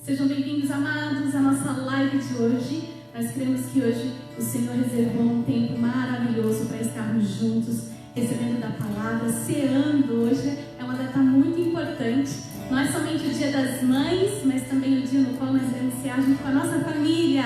Sejam bem-vindos, amados, à nossa live de hoje. Nós cremos que hoje o Senhor reservou um tempo maravilhoso para estarmos juntos, recebendo da palavra, ceando. Hoje é uma data muito importante. Não é somente o Dia das Mães, mas também o dia no qual nós iremos cear junto com a nossa família.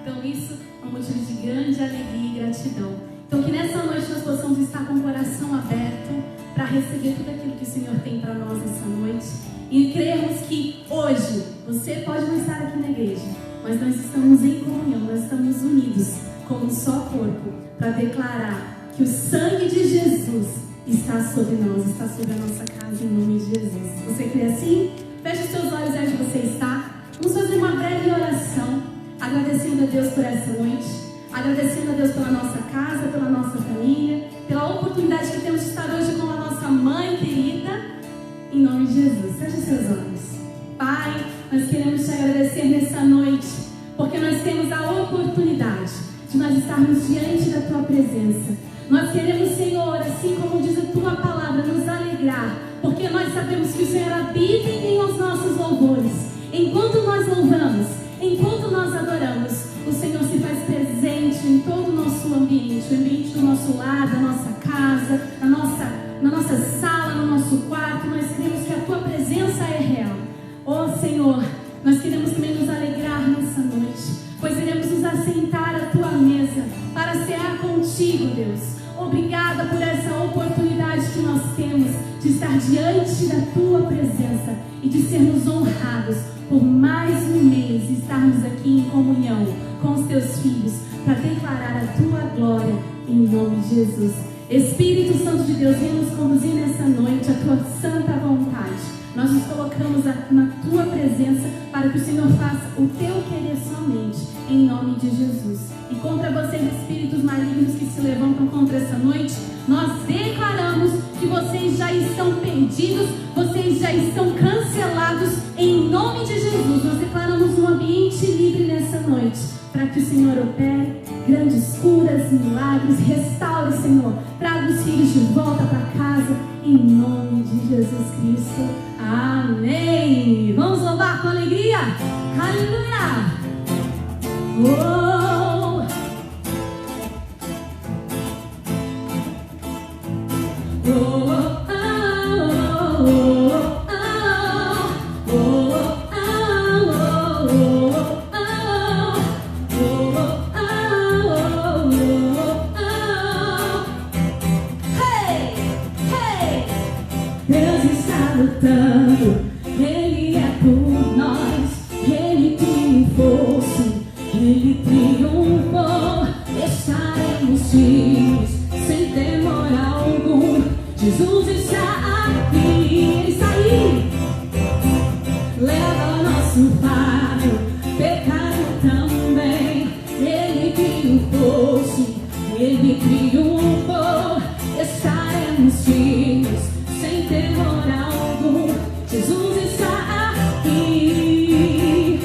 Então isso é um motivo de grande alegria e gratidão. Então que nessa noite nós possamos estar com o coração aberto para receber tudo aquilo que o Senhor tem para nós essa noite. E cremos que hoje você pode não estar aqui na igreja, mas nós estamos em comunhão, nós estamos unidos como um só corpo para declarar que o sangue de Jesus está sobre nós, está sobre a nossa casa em nome de Jesus. Você crê assim? Feche os seus olhos aí onde você está. Vamos fazer uma breve oração, agradecendo a Deus por essa noite, agradecendo a Deus pela nossa casa, pela nossa família, pela oportunidade que temos de estar hoje com a nossa mãe querida. Em nome de Jesus, feche seus olhos. Pai, nós queremos te agradecer nessa noite, porque nós temos a oportunidade de nós estarmos diante da tua presença. Nós queremos, Senhor, assim como diz a tua palavra, nos alegrar, porque nós sabemos que o Senhor habita em os nossos louvores. Enquanto nós louvamos, enquanto nós adoramos, o Senhor se faz presente em todo o nosso ambiente, o ambiente do nosso lar, da nossa casa, na nossa sala, no nosso quarto. Nós queremos que a tua presença é real. Oh Senhor, nós queremos também nos alegrar nessa noite, pois iremos nos assentar à tua mesa para cear contigo, Deus. Obrigada por essa oportunidade que nós temos de estar diante da tua presença e de sermos honrados por mais um mês, estarmos aqui em comunhão com os teus filhos para declarar a tua glória em nome de Jesus. Espírito Santo de Deus, vem nos conduzir nessa noite a tua santa vontade. Nós nos colocamos na tua presença para que o Senhor faça o teu querer somente, em nome de Jesus. E contra vocês, espíritos malignos que se levantam contra essa noite, nós declaramos que vocês já estão perdidos, vocês já estão cancelados, em nome de Jesus. Nós declaramos um ambiente livre nessa noite, para que o Senhor opere grandes curas, milagres, restaure, Senhor, traga os filhos de volta para casa, em nome de Jesus Cristo. Amém. Vamos louvar com alegria. Aleluia. Oh. Oh. Ele é por nós, Ele triunfou, sim, Ele triunfou. Estaremos firmes, sem temor algum. Jesus está aqui, Ele está aí. Leva nosso fardo, pecado também. Ele triunfou, sim, Ele triunfou. Estaremos firmes, sem temor algum. Jesus está aqui.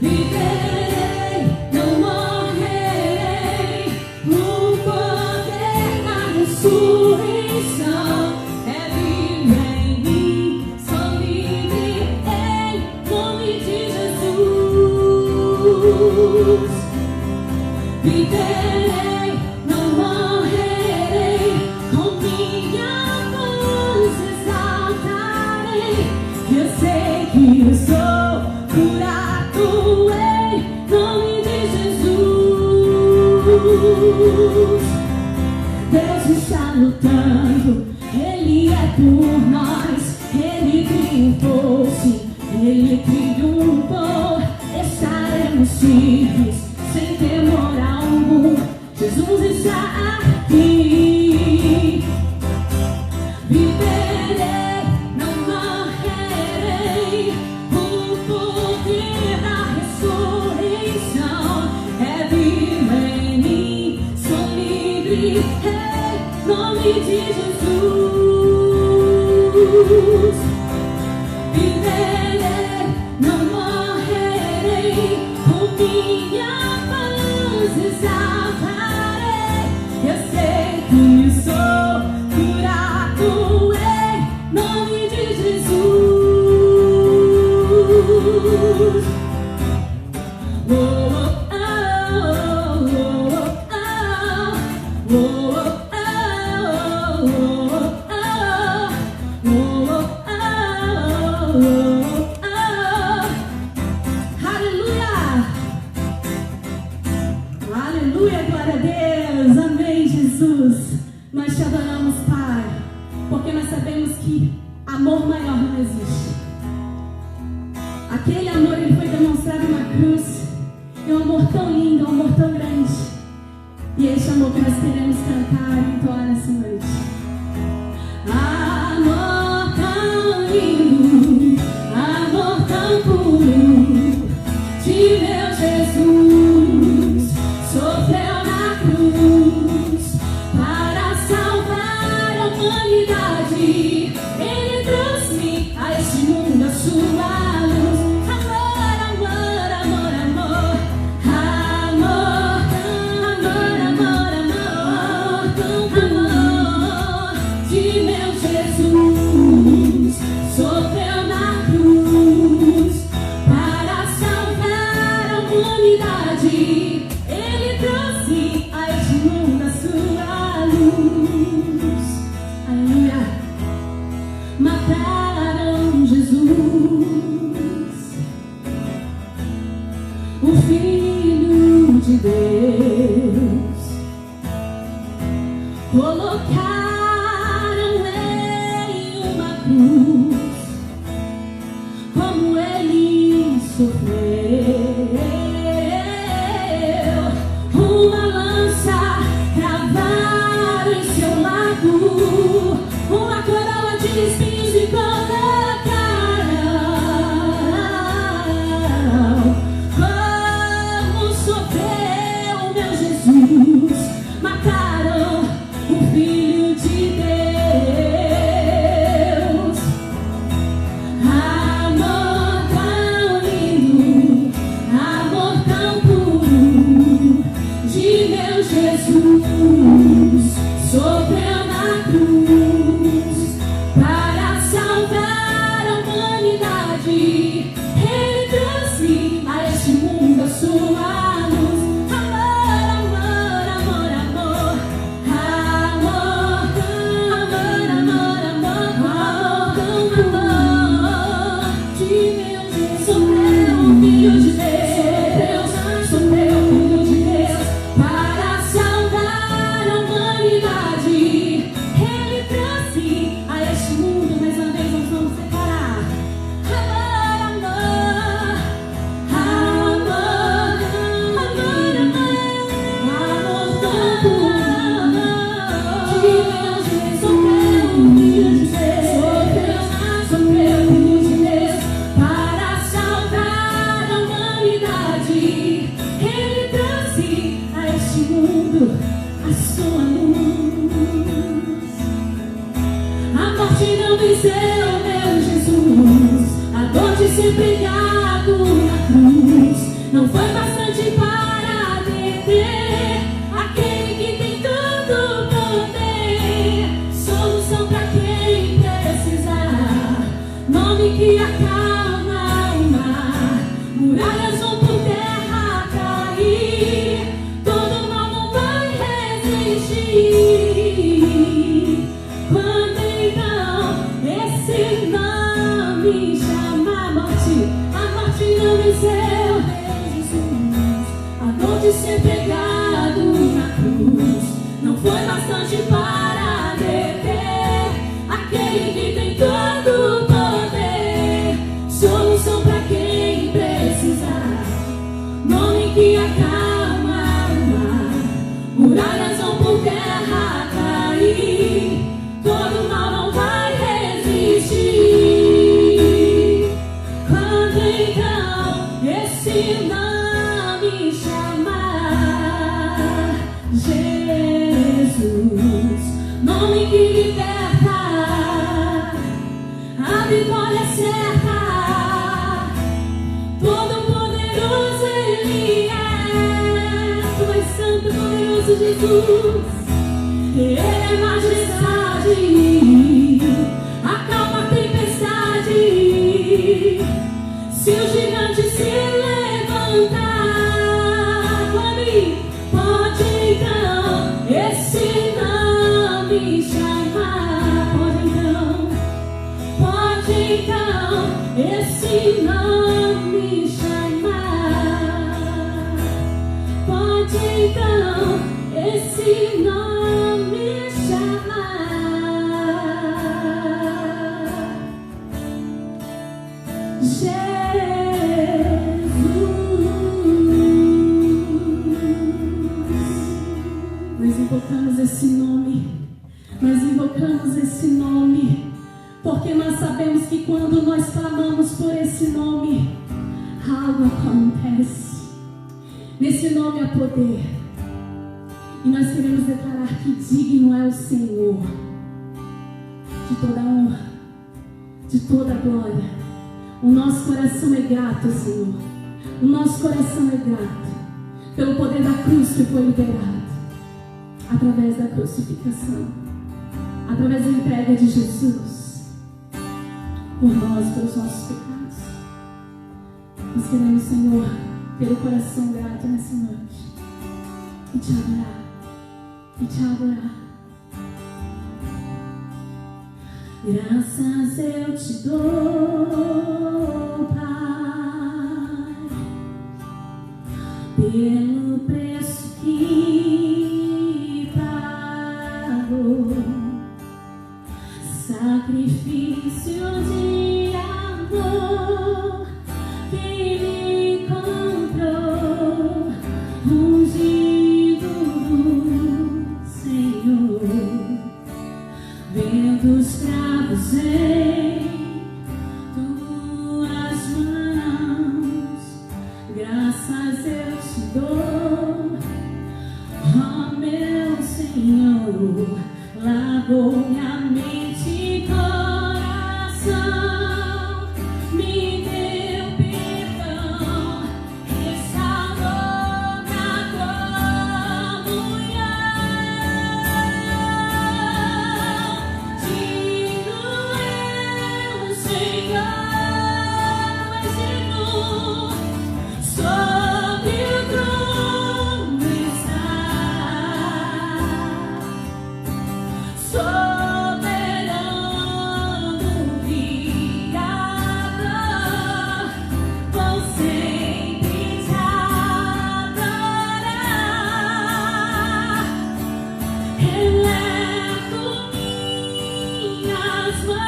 Viverei, não morrerei, no poder da ressurreição. É vivo em mim, sou livre em nome de Jesus. Viverei, não morrerei, com minha voz exaltarei. Eu sei que eu sou curado em nome de Jesus. Deus está lutando, Ele é por nós, Ele triunfou, sim, Ele triunfou. Estaremos firmes, sem temor algum. Jesus está aqui. Viverei, não morrerei, o poder da ressurreição é vivo em mim, sou livre em nome de Jesus. Viverei, não morrerei, com minha que amor maior não existe. Aquele amor, ele foi demonstrado na cruz. É um amor tão lindo, um amor tão grande. E este amor que nós queremos cantar e entoar nessa noite. Amor tão lindo, amor tão puro, de meu Jesus, sofreu na cruz para salvar a humanidade. Ele trouxe a este mundo a sua luz. Amor, amor, amor, amor, amor, amor, amor, amor, amor, de meu Jesus, sofreu na cruz para salvar a humanidade. Ele trouxe a este mundo a sua luz. Aleluia. Mataram Jesus, o Filho de Deus. Colocaram em uma cruz, como ele sofreu. Uma lança cravaram em seu lado, uma coroa de espinhos e colocaram. Como sofreu meu Jesus, mataram o Filho de Deus. Amor tão lindo, amor tão puro, de meu Jesus, sofreu na cruz para salvar a humanidade. Ele trouxe a este mundo a sua luz. Amor, amor, amor, amor, amor, amor, amor, amor, amor, de meu Jesus, sofreu o Filho de Deus, sofreu o Filho de Deus para salvar a humanidade. Ele trouxe a este mundo, mais uma vez nós vamos separar. Amor, amor, amor, amor, amor, tão puro, de meu Jesus, sofreu o Filho de Deus, sofreu o Filho de Deus para salvar a humanidade. Ele trouxe a este mundo a sua luz. A morte não venceu meu Jesus, a dor de ser pregado na cruz não foi bastante para deter aquele que tem todo o poder. Solução para quem precisar, nome que acalma o mar. Muralhas vão por terra cair, todo mal não vai resistir. Quando então esse nome chama a morte não venceu meu Jesus. A dor de ser pregado na cruz não foi bastante para deter aquele que tem todo o poder. Solução para quem precisar, nome que acalma o mar. Muralhas vão por terra cair, todo mal não vai resistir. Quando então esse nome chamar, Jesus, nome que liberta, a vitória é certa. Todo poderoso Ele é, Tu és santo, poderoso Jesus. Ele é majestade, acalma a tempestade. Se o gigante se levantar, pode então esse nome chamar. Pode então esse nome chamar. Pode então esse nome chamar. Nós invocamos esse nome, nós invocamos esse nome, porque nós sabemos que quando nós clamamos por esse nome, algo acontece. Nesse nome há poder, e nós queremos declarar que digno é o Senhor de toda honra, de toda glória. O nosso coração é grato, Senhor. O nosso coração é grato pelo poder da cruz que foi liberado através da crucificação, através da entrega de Jesus por nós, pelos nossos pecados. Nós queremos, Senhor, ter o coração grato nessa noite e te adorar, e te adorar. Graças eu te dou, Pai, pelo preço que pagou, sacrifício de amor que me comprou, ungido do Senhor, vendo os cravos em tuas mãos. Graças eu te dou, ó meu Senhor, lavou minha mente e coração, me deu perdão, restaurou minha comunhão. Digno é o Senhor, és digno, sobre o trono está, soberano Criador, vou sempre te adorar. Elevo minhas mãos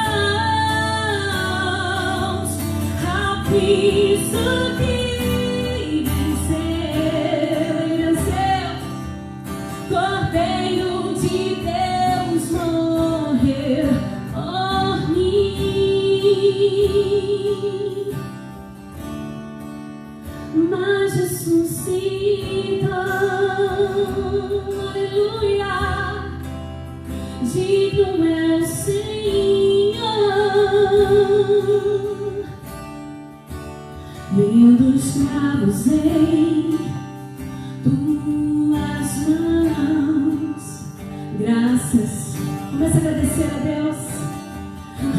ao Cristo que venceu, Cordeiro de Deus morreu por mim, mas ressuscitou, aleluia. Digno é o Senhor, vendo os cravos em tuas mãos. Graças. Começa a agradecer a Deus.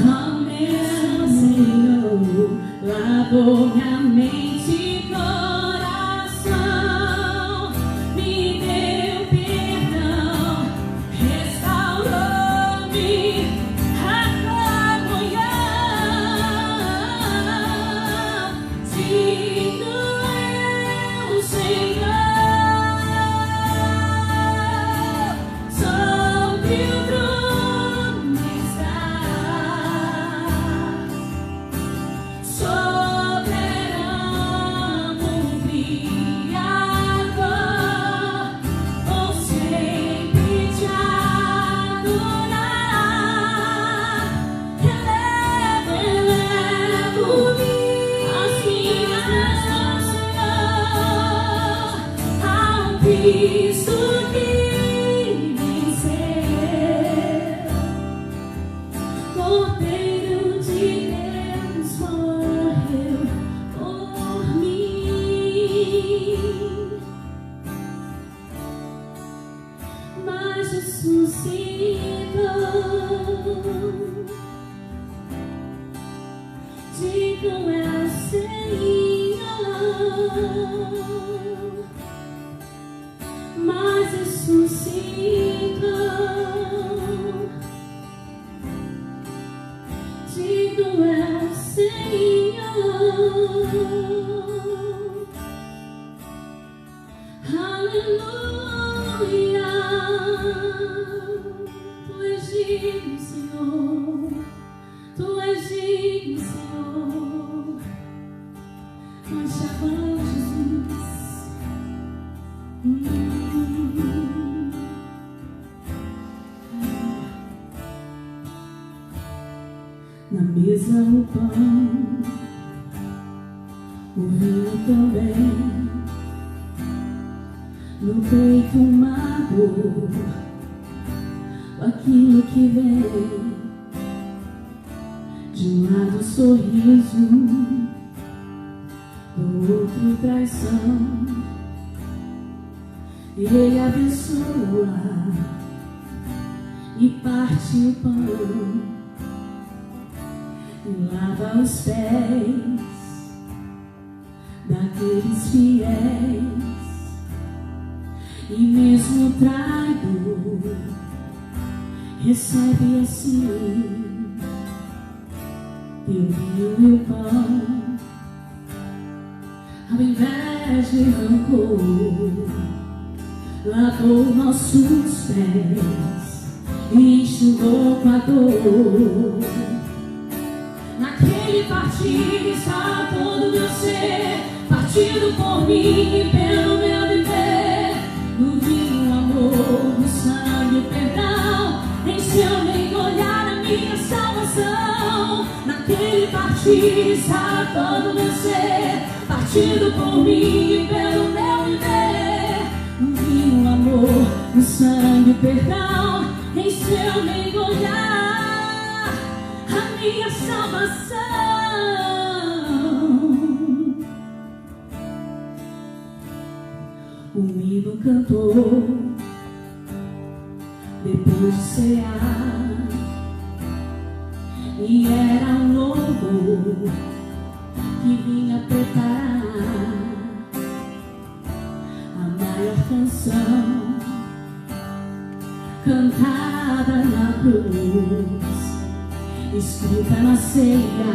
Oh meu Senhor, lavou minha mente e coração, me deu perdão, restaurou-me a comunhão. Digno é o Senhor, sobre o trono está, soberano Criador, vou sempre te adorar. Elevo-me as minhas mãos, Senhor, ao Cristo que venceu, Cordeiro de Deus morreu por mim, mas ressuscitou. Digno é o Senhor, mas ressuscitou. Digno é o Senhor, aleluia. Tu és digno, Senhor, tu és digno, Senhor. mesa o pão, o vinho também, no peito uma dor, aquilo que vem. De um lado sorriso, do outro traição. E ele abençoa e parte o pão e lava os pés daqueles fiéis. E mesmo traidor recebe assim teu vinho e o pão, ao invés de rancor, lavou nossos pés e enxugou com a dor. Naquele partir está todo meu ser, partido por mim e pelo meu viver. No vinho, o amor, no sangue, o perdão, encheu nem olhar a minha salvação. Naquele partir está todo meu ser, partido por mim e pelo meu viver. No vinho, o amor, no sangue, o perdão, encheu nem olhar a minha salvação. O hino cantou depois de cear, e era um louvor que vinha preparar a maior canção cantada na cruz, escrita na ceia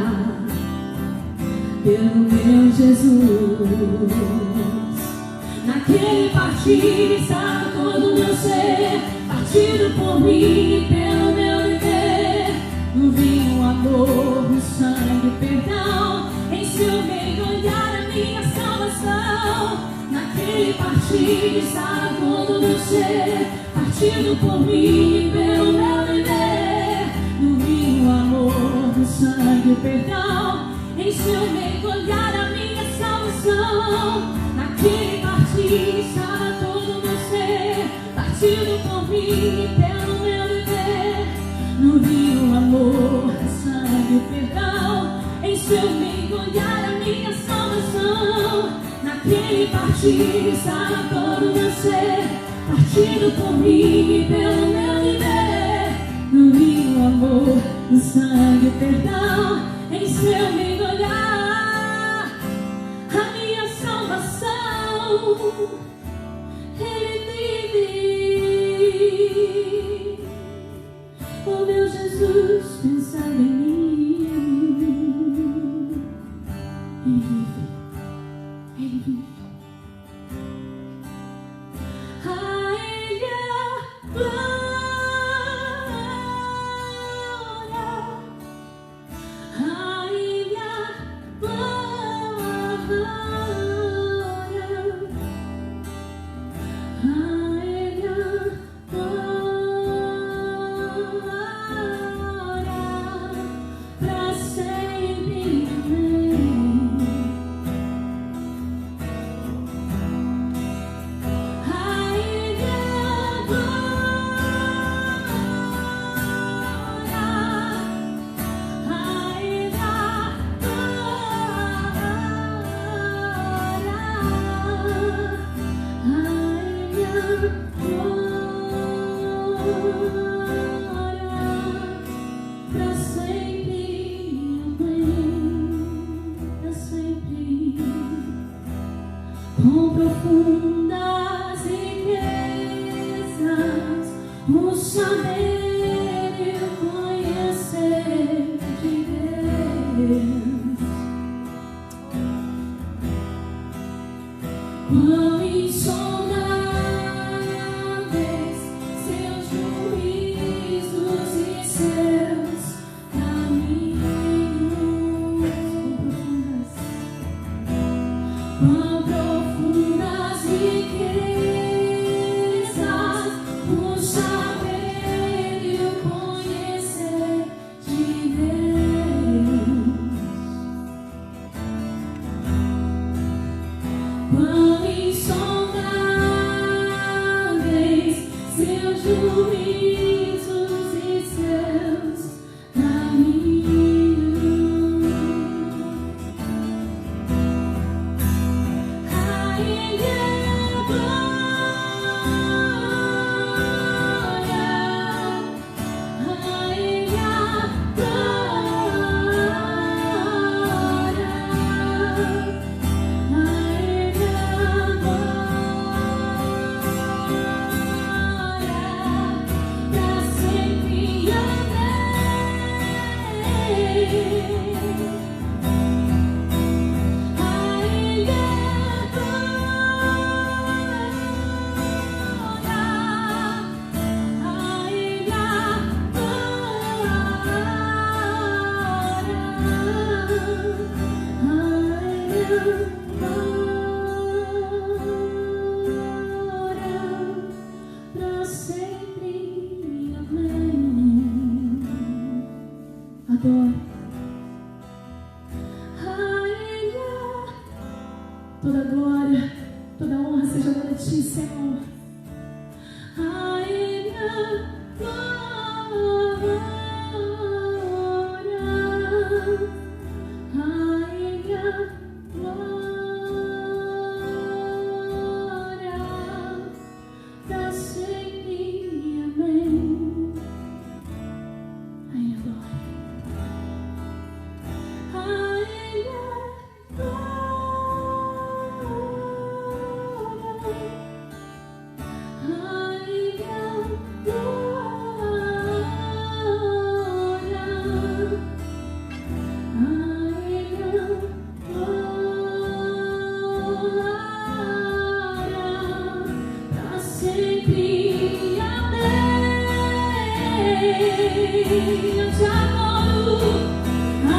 pelo meu Jesus. Naquele partir está todo meu ser, partido por mim e pelo meu viver. No vinho, o amor, no sangue, o perdão, encheu bem olhar a minha salvação. Naquele partir está todo meu ser, partido por mim e pelo meu viver. No vinho, o amor, no sangue, o perdão, encheu bem olhar a minha salvação. Naquele partir estava todo meu ser, partido por mim e pelo meu viver. No vinho, o amor, o sangue, o perdão, encheu-me olhar a minha salvação. Naquele partir estava todo meu ser, partido por mim e pelo meu viver. No vinho, o amor, o sangue, o perdão, encheu-me olhar a minha salvação. Ele vive, oh meu Jesus, pensava em mim. Ele vive, Ele vive. A Ele a glória, a Ele a glória. pra sempre. Amém. Adoro. Rainha, toda glória, toda honra seja dada a ti, Senhor. Rainha, glória. Rainha, glória, pra sempre. Amém. Rainha, glória. Rainha, eu te adoro, Rainha,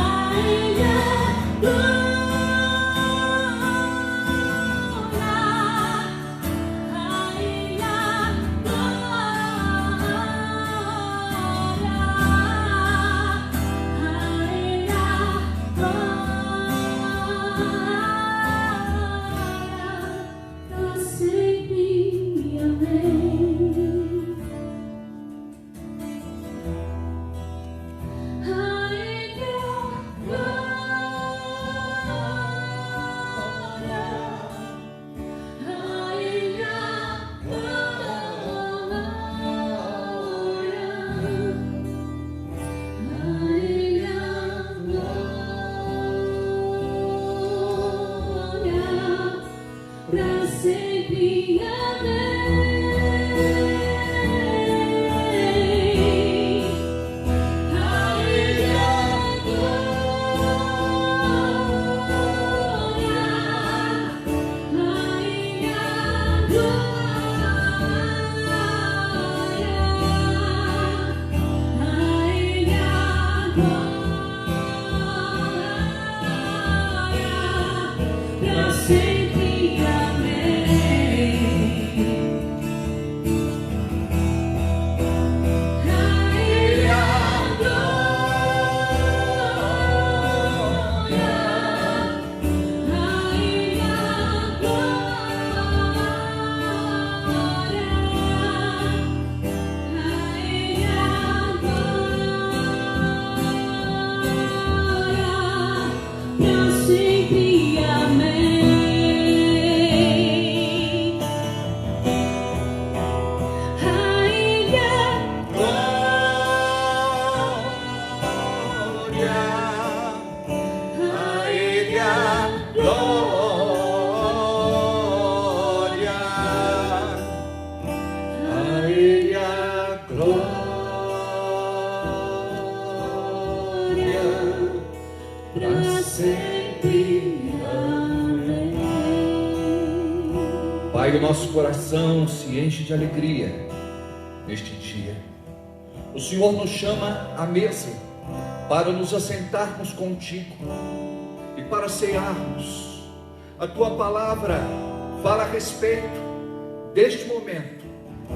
pra sempre. Pai, o nosso coração se enche de alegria neste dia. O Senhor nos chama à mesa para nos assentarmos contigo e para cearmos. A tua palavra fala a respeito deste momento.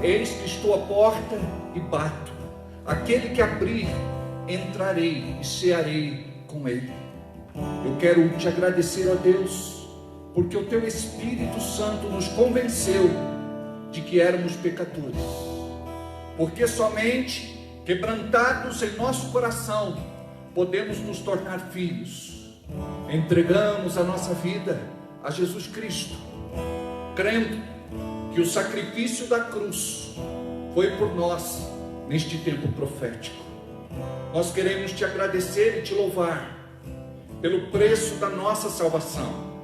Eis que estou à porta e bato. Aquele que abrir, entrarei e cearei com ele. Eu quero te agradecer, ó Deus, porque o teu Espírito Santo nos convenceu de que éramos pecadores. Porque somente quebrantados em nosso coração podemos nos tornar filhos. Entregamos a nossa vida a Jesus Cristo, crendo que o sacrifício da cruz foi por nós neste tempo profético. Nós queremos te agradecer e te louvar pelo preço da nossa salvação.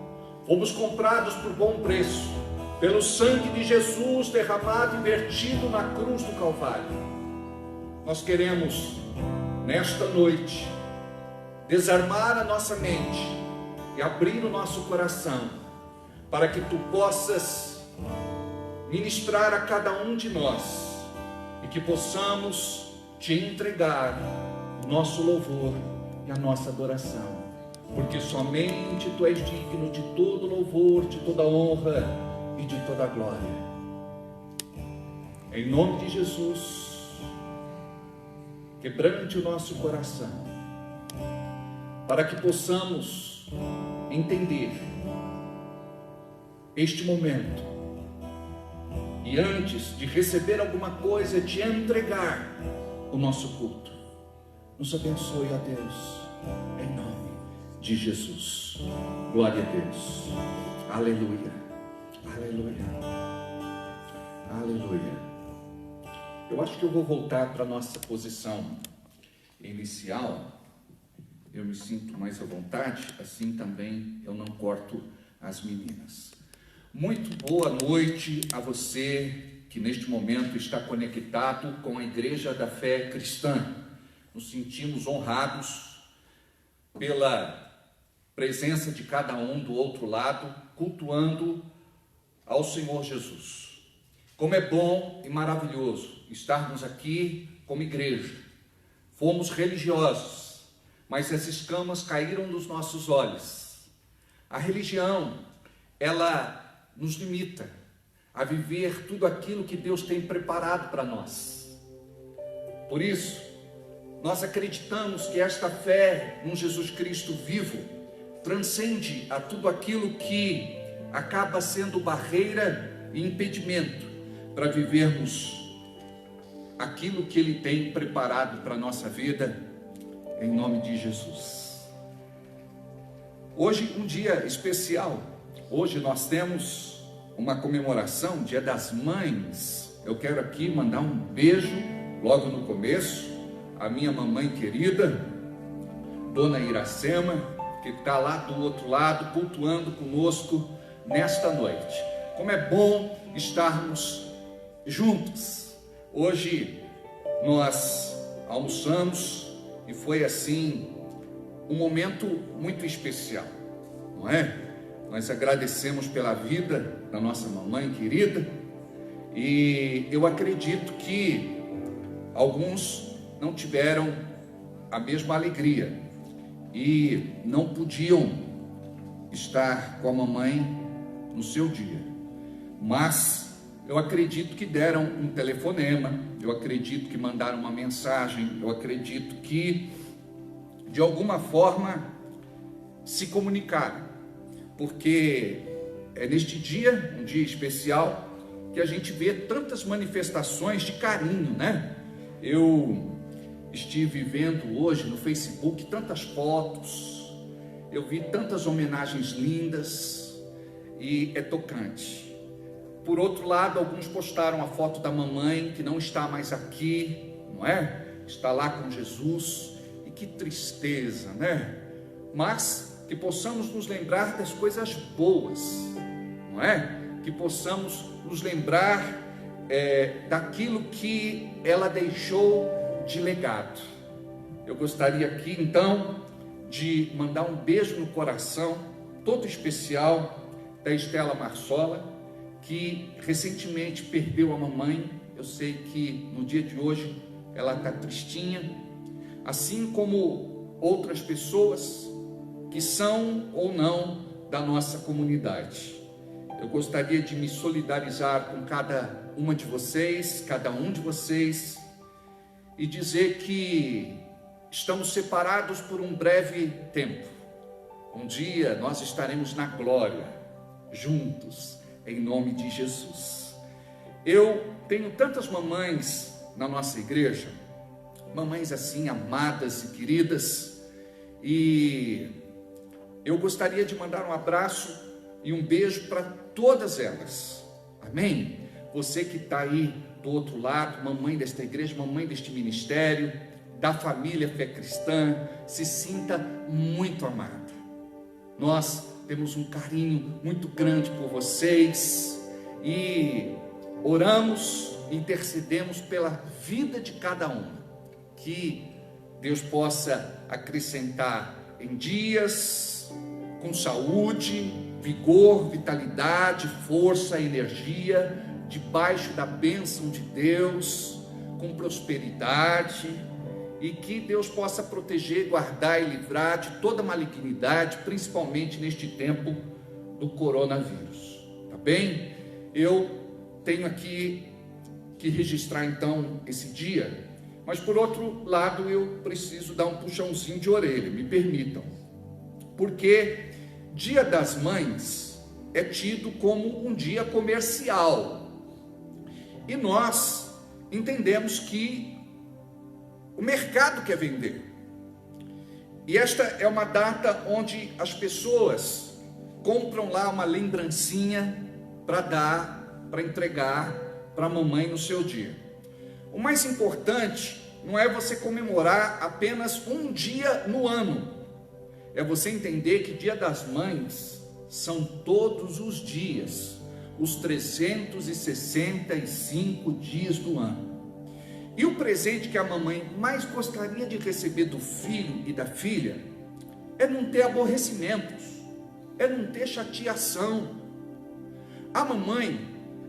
Fomos comprados por bom preço, pelo sangue de Jesus derramado e vertido na cruz do Calvário. Nós queremos, nesta noite, desarmar a nossa mente e abrir o nosso coração, para que tu possas ministrar a cada um de nós, e que possamos te entregar o nosso louvor e a nossa adoração. porque somente Tu és digno de todo louvor, de toda honra e de toda glória. Em nome de Jesus, quebrante o nosso coração, para que possamos entender este momento e antes de receber alguma coisa, de entregar o nosso culto. Nos abençoe, ó Deus, em nome de Jesus. Glória a Deus. Aleluia. Aleluia. Aleluia. Eu acho que eu vou voltar para a nossa posição inicial. Eu me sinto mais à vontade, assim também eu não corto as meninas. Muito boa noite a você que neste momento está conectado com a Igreja da Fé Cristã. Nos sentimos honrados pela presença de cada um do outro lado, cultuando ao Senhor Jesus. Como é bom e maravilhoso estarmos aqui como igreja. Fomos religiosos, mas as escamas caíram dos nossos olhos. A religião, ela nos limita a viver tudo aquilo que Deus tem preparado para nós. Por isso, nós acreditamos que esta fé num Jesus Cristo vivo transcende a tudo aquilo que acaba sendo barreira e impedimento para vivermos aquilo que Ele tem preparado para a nossa vida, em nome de Jesus. Hoje um dia especial. Hoje nós temos uma comemoração, Dia das Mães. Eu quero aqui mandar um beijo logo no começo à minha mamãe querida, Dona Iracema, que está lá do outro lado, cultuando conosco nesta noite. Como é bom estarmos juntos. Hoje nós almoçamos e foi assim um momento muito especial, não é? Nós agradecemos pela vida da nossa mamãe querida e eu acredito que alguns não tiveram a mesma alegria e não podiam estar com a mamãe no seu dia, mas eu acredito que deram um telefonema, eu acredito que mandaram uma mensagem, eu acredito que de alguma forma se comunicaram, porque é neste dia, um dia especial, que a gente vê tantas manifestações de carinho, né? Eu estive vendo hoje no Facebook tantas fotos, eu vi tantas homenagens lindas e é tocante. Por outro lado, alguns postaram a foto da mamãe que não está mais aqui, não é? Está lá com Jesus, e que tristeza, né? Mas que possamos nos lembrar das coisas boas, não é? Que possamos nos lembrar daquilo que ela deixou de legado. Eu gostaria aqui então de mandar um beijo no coração todo especial da Estela Marsola, que recentemente perdeu a mamãe. Eu sei que no dia de hoje ela está tristinha, assim como outras pessoas que são ou não da nossa comunidade. Eu gostaria de me solidarizar com cada uma de vocês, cada um de vocês, e dizer que estamos separados por um breve tempo. Um dia nós estaremos na glória, juntos, em nome de Jesus. Eu tenho tantas mamães na nossa igreja, mamães assim amadas e queridas, e eu gostaria de mandar um abraço e um beijo para todas elas, amém? Você que está aí do outro lado, mamãe desta igreja, mamãe deste ministério, da família Fé Cristã, se sinta muito amada. Nós temos um carinho muito grande por vocês e oramos, intercedemos pela vida de cada uma, que Deus possa acrescentar em dias com saúde, vigor, vitalidade, força, energia, debaixo da bênção de Deus, com prosperidade e que Deus possa proteger, guardar e livrar de toda malignidade, principalmente neste tempo do coronavírus, tá bem? Eu tenho aqui que registrar então esse dia, mas por outro lado eu preciso dar um puxãozinho de orelha, me permitam, porque Dia das Mães é tido como um dia comercial, e nós entendemos que o mercado quer vender, e esta é uma data onde as pessoas compram lá uma lembrancinha para dar, para entregar para a mamãe no seu dia. O mais importante não é você comemorar apenas um dia no ano, é você entender que Dia das Mães são todos os dias, os 365 dias do ano. E o presente que a mamãe mais gostaria de receber do filho e da filha é não ter aborrecimentos, é não ter chateação. A mamãe,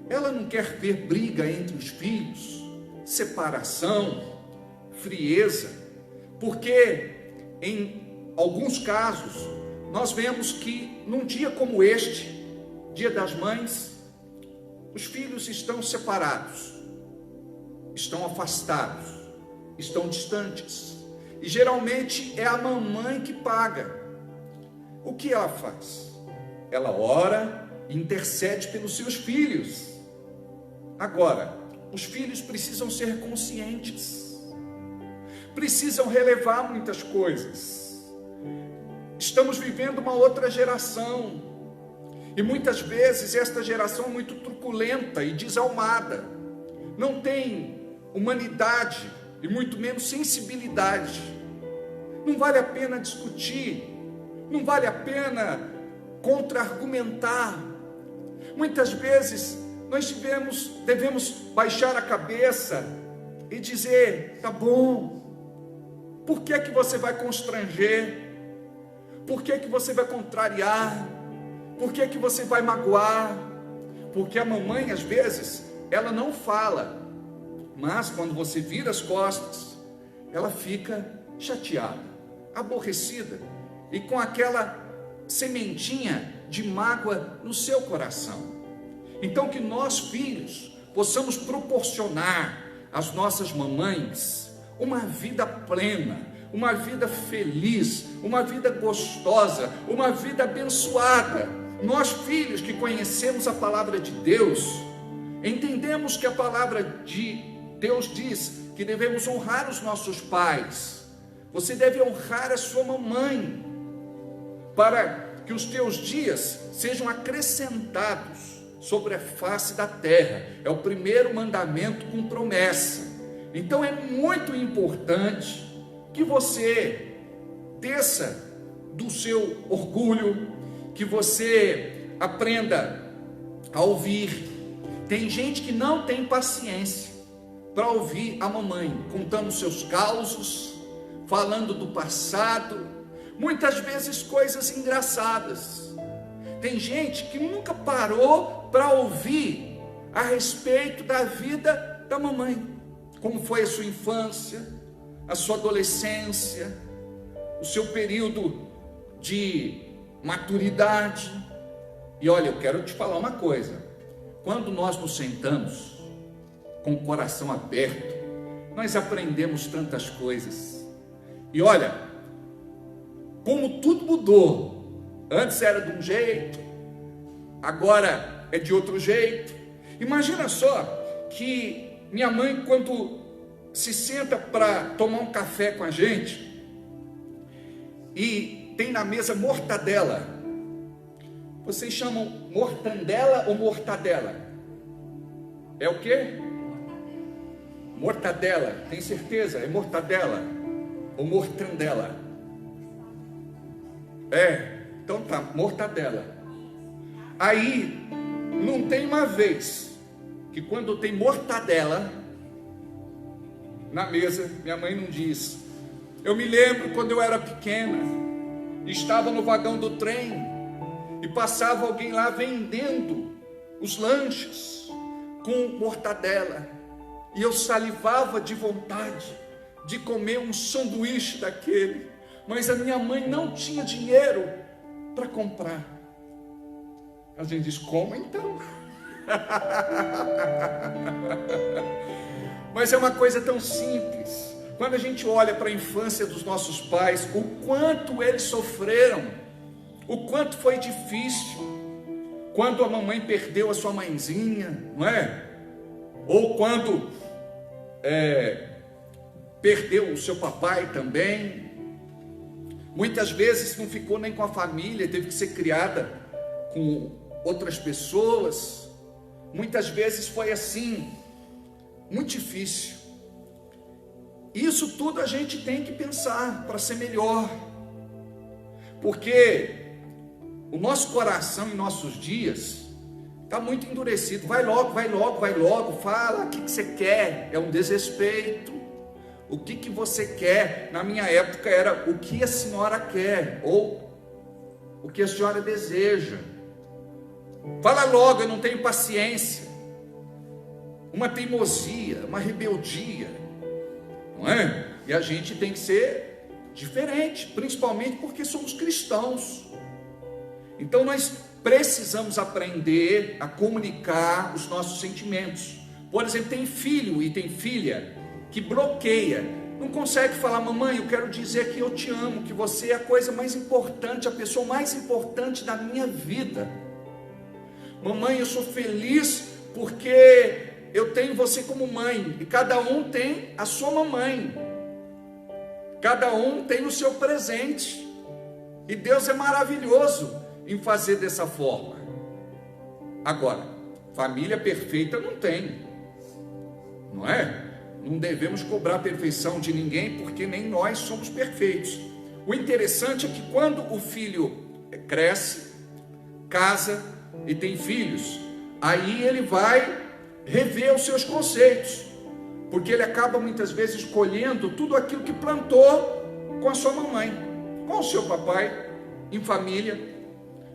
ela não quer ver briga entre os filhos, separação, frieza, porque em alguns casos nós vemos que num dia como este, Dia das Mães, os filhos estão separados, estão afastados, estão distantes, e geralmente é a mamãe que paga. O que ela faz? Ela ora e intercede pelos seus filhos. Agora, os filhos precisam ser conscientes, precisam relevar muitas coisas. Estamos vivendo uma outra geração, e muitas vezes esta geração é muito truculenta e desalmada, não tem humanidade e muito menos sensibilidade. Não vale a pena discutir, não vale a pena contra-argumentar. Muitas vezes nós devemos baixar a cabeça e dizer: tá bom, por que você vai constranger? Por que você vai contrariar? Por que você vai magoar? Porque a mamãe, às vezes, ela não fala, mas quando você vira as costas, ela fica chateada, aborrecida, e com aquela sementinha de mágoa no seu coração. Então que nós, filhos, possamos proporcionar às nossas mamães uma vida plena, uma vida feliz, uma vida gostosa, uma vida abençoada. Nós, filhos que conhecemos a palavra de Deus, entendemos que a palavra de Deus diz que devemos honrar os nossos pais. Você deve honrar a sua mamãe, para que os teus dias sejam acrescentados sobre a face da terra. É o primeiro mandamento com promessa. Então é muito importante que você desça do seu orgulho, que você aprenda a ouvir. Tem gente que não tem paciência para ouvir a mamãe contando seus causos, falando do passado, muitas vezes coisas engraçadas. Tem gente que nunca parou para ouvir a respeito da vida da mamãe, como foi a sua infância, a sua adolescência, o seu período de maturidade. E olha, eu quero te falar uma coisa: quando nós nos sentamos com o coração aberto, nós aprendemos tantas coisas. E olha, como tudo mudou. Antes era de um jeito, agora é de outro jeito. Imagina só que minha mãe, quando se senta para tomar um café com a gente, e tem na mesa mortadela. Vocês chamam mortandela ou mortadela? É o quê? Mortadela. Tem certeza? É mortadela ou mortandela? Então tá, mortadela. Aí, não tem uma vez que quando tem mortadela na mesa, minha mãe não diz: eu me lembro quando eu era pequena, estava no vagão do trem e passava alguém lá vendendo os lanches com mortadela, e eu salivava de vontade de comer um sanduíche daquele, mas a minha mãe não tinha dinheiro para comprar. A gente diz, como então? Mas é uma coisa tão simples. Quando a gente olha para a infância dos nossos pais, o quanto eles sofreram, o quanto foi difícil, quando a mamãe perdeu a sua mãezinha, não é? Ou quando perdeu o seu papai também. Muitas vezes não ficou nem com a família, teve que ser criada com outras pessoas. Muitas vezes foi assim, muito difícil. Isso tudo a gente tem que pensar para ser melhor, porque o nosso coração em nossos dias está muito endurecido. Vai logo, vai logo, vai logo, fala o que você quer, é um desrespeito. O que você quer, na minha época era o que a senhora quer, ou o que a senhora deseja. Fala logo, eu não tenho paciência. Uma teimosia, uma rebeldia, não é? E a gente tem que ser diferente, principalmente porque somos cristãos. Então nós precisamos aprender a comunicar os nossos sentimentos. Por exemplo, tem filho e tem filha que bloqueia, não consegue falar, mamãe, eu quero dizer que eu te amo, que você é a coisa mais importante, a pessoa mais importante da minha vida. Mamãe, eu sou feliz porque eu tenho você como mãe, e cada um tem a sua mamãe, cada um tem o seu presente, e Deus é maravilhoso em fazer dessa forma. Agora, família perfeita não tem, não é? Não devemos cobrar a perfeição de ninguém, porque nem nós somos perfeitos. O interessante é que quando o filho cresce, casa e tem filhos, aí ele vai rever os seus conceitos, porque ele acaba muitas vezes colhendo tudo aquilo que plantou com a sua mamãe, com o seu papai, em família.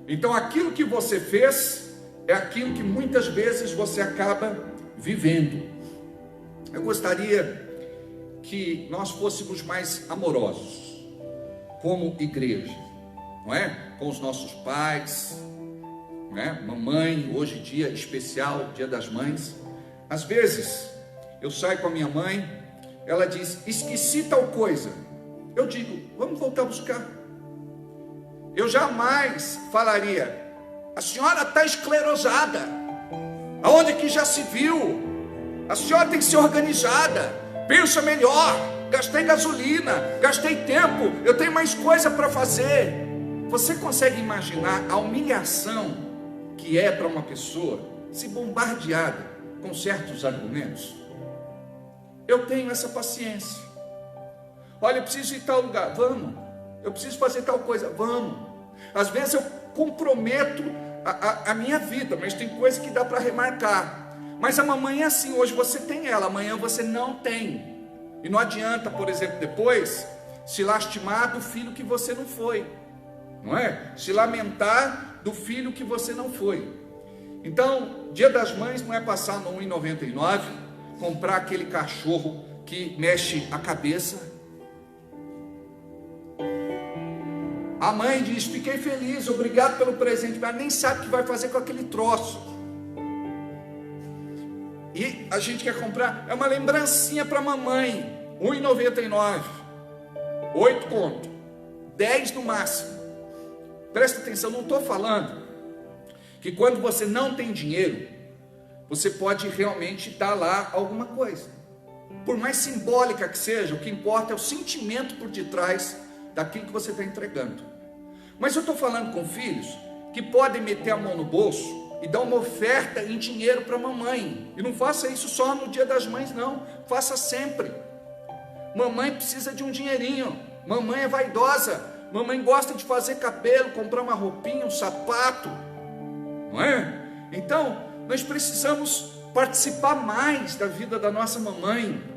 Então aquilo que você fez é aquilo que muitas vezes você acaba vivendo. Eu gostaria que nós fôssemos mais amorosos como igreja, não é? Com os nossos pais, não é? Mamãe, hoje dia especial, dia das mães. Às vezes eu saio com a minha mãe, ela diz, esqueci tal coisa. Eu digo, vamos voltar a buscar. Eu jamais falaria, a senhora está esclerosada, aonde que já se viu? A senhora tem que ser organizada, pensa melhor, gastei gasolina, gastei tempo, eu tenho mais coisa para fazer. Você consegue imaginar a humilhação que é para uma pessoa se bombardeada com certos argumentos? Eu tenho essa paciência. Olha, eu preciso ir em tal lugar, vamos. Eu preciso fazer tal coisa, vamos. Às vezes eu comprometo a minha vida, mas tem coisa que dá para remarcar. Mas a mamãe é assim, hoje você tem ela, amanhã você não tem. E não adianta, por exemplo, depois se lastimar do filho que você não foi, não é? Se lamentar do filho que você não foi. Então, dia das mães não é passar no 1,99, comprar aquele cachorro que mexe a cabeça. A mãe diz, fiquei feliz, obrigado pelo presente, mas nem sabe o que vai fazer com aquele troço. E a gente quer comprar, é uma lembrancinha para a mamãe, 1,99, 8 conto, 10 no máximo. Presta atenção, não estou falando que quando você não tem dinheiro, você pode realmente dar lá alguma coisa. Por mais simbólica que seja, o que importa é o sentimento por detrás daquilo que você está entregando. Mas eu estou falando com filhos que podem meter a mão no bolso e dar uma oferta em dinheiro para a mamãe. E não faça isso só no dia das mães, não. Faça sempre. Mamãe precisa de um dinheirinho. Mamãe é vaidosa. Mamãe gosta de fazer cabelo, comprar uma roupinha, um sapato. Não é? Então, nós precisamos participar mais da vida da nossa mamãe.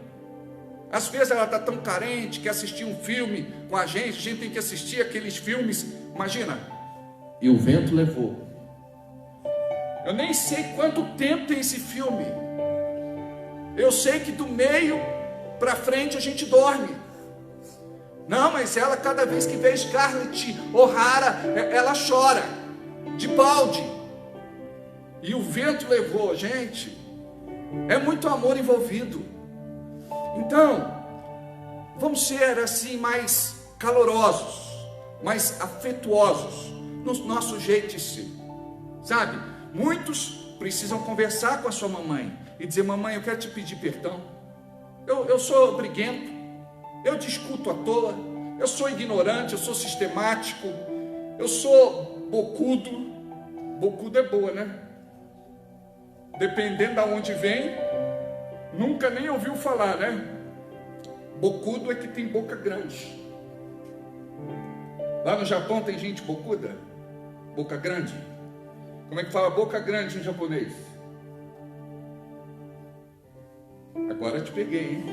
Às vezes ela está tão carente, quer assistir um filme com a gente tem que assistir aqueles filmes. Imagina. E o vento levou. Eu nem sei quanto tempo tem esse filme. Eu sei que do meio para frente a gente dorme. Não, mas ela, cada vez que vê Scarlett O'Hara, ela chora, de balde. E o vento levou, gente. É muito amor envolvido. Então, vamos ser assim mais calorosos, mais afetuosos no nosso jeito de ser. Sabe? Muitos precisam conversar com a sua mamãe e dizer: mamãe, eu quero te pedir perdão. Eu sou briguento, eu discuto à toa, eu sou ignorante, eu sou sistemático, eu sou bocudo. Bocudo é boa, né? Dependendo de onde vem, nunca nem ouviu falar, né? Bocudo é que tem boca grande. Lá no Japão tem gente bocuda? Boca grande? Como é que fala boca grande em japonês? Agora eu te peguei, hein?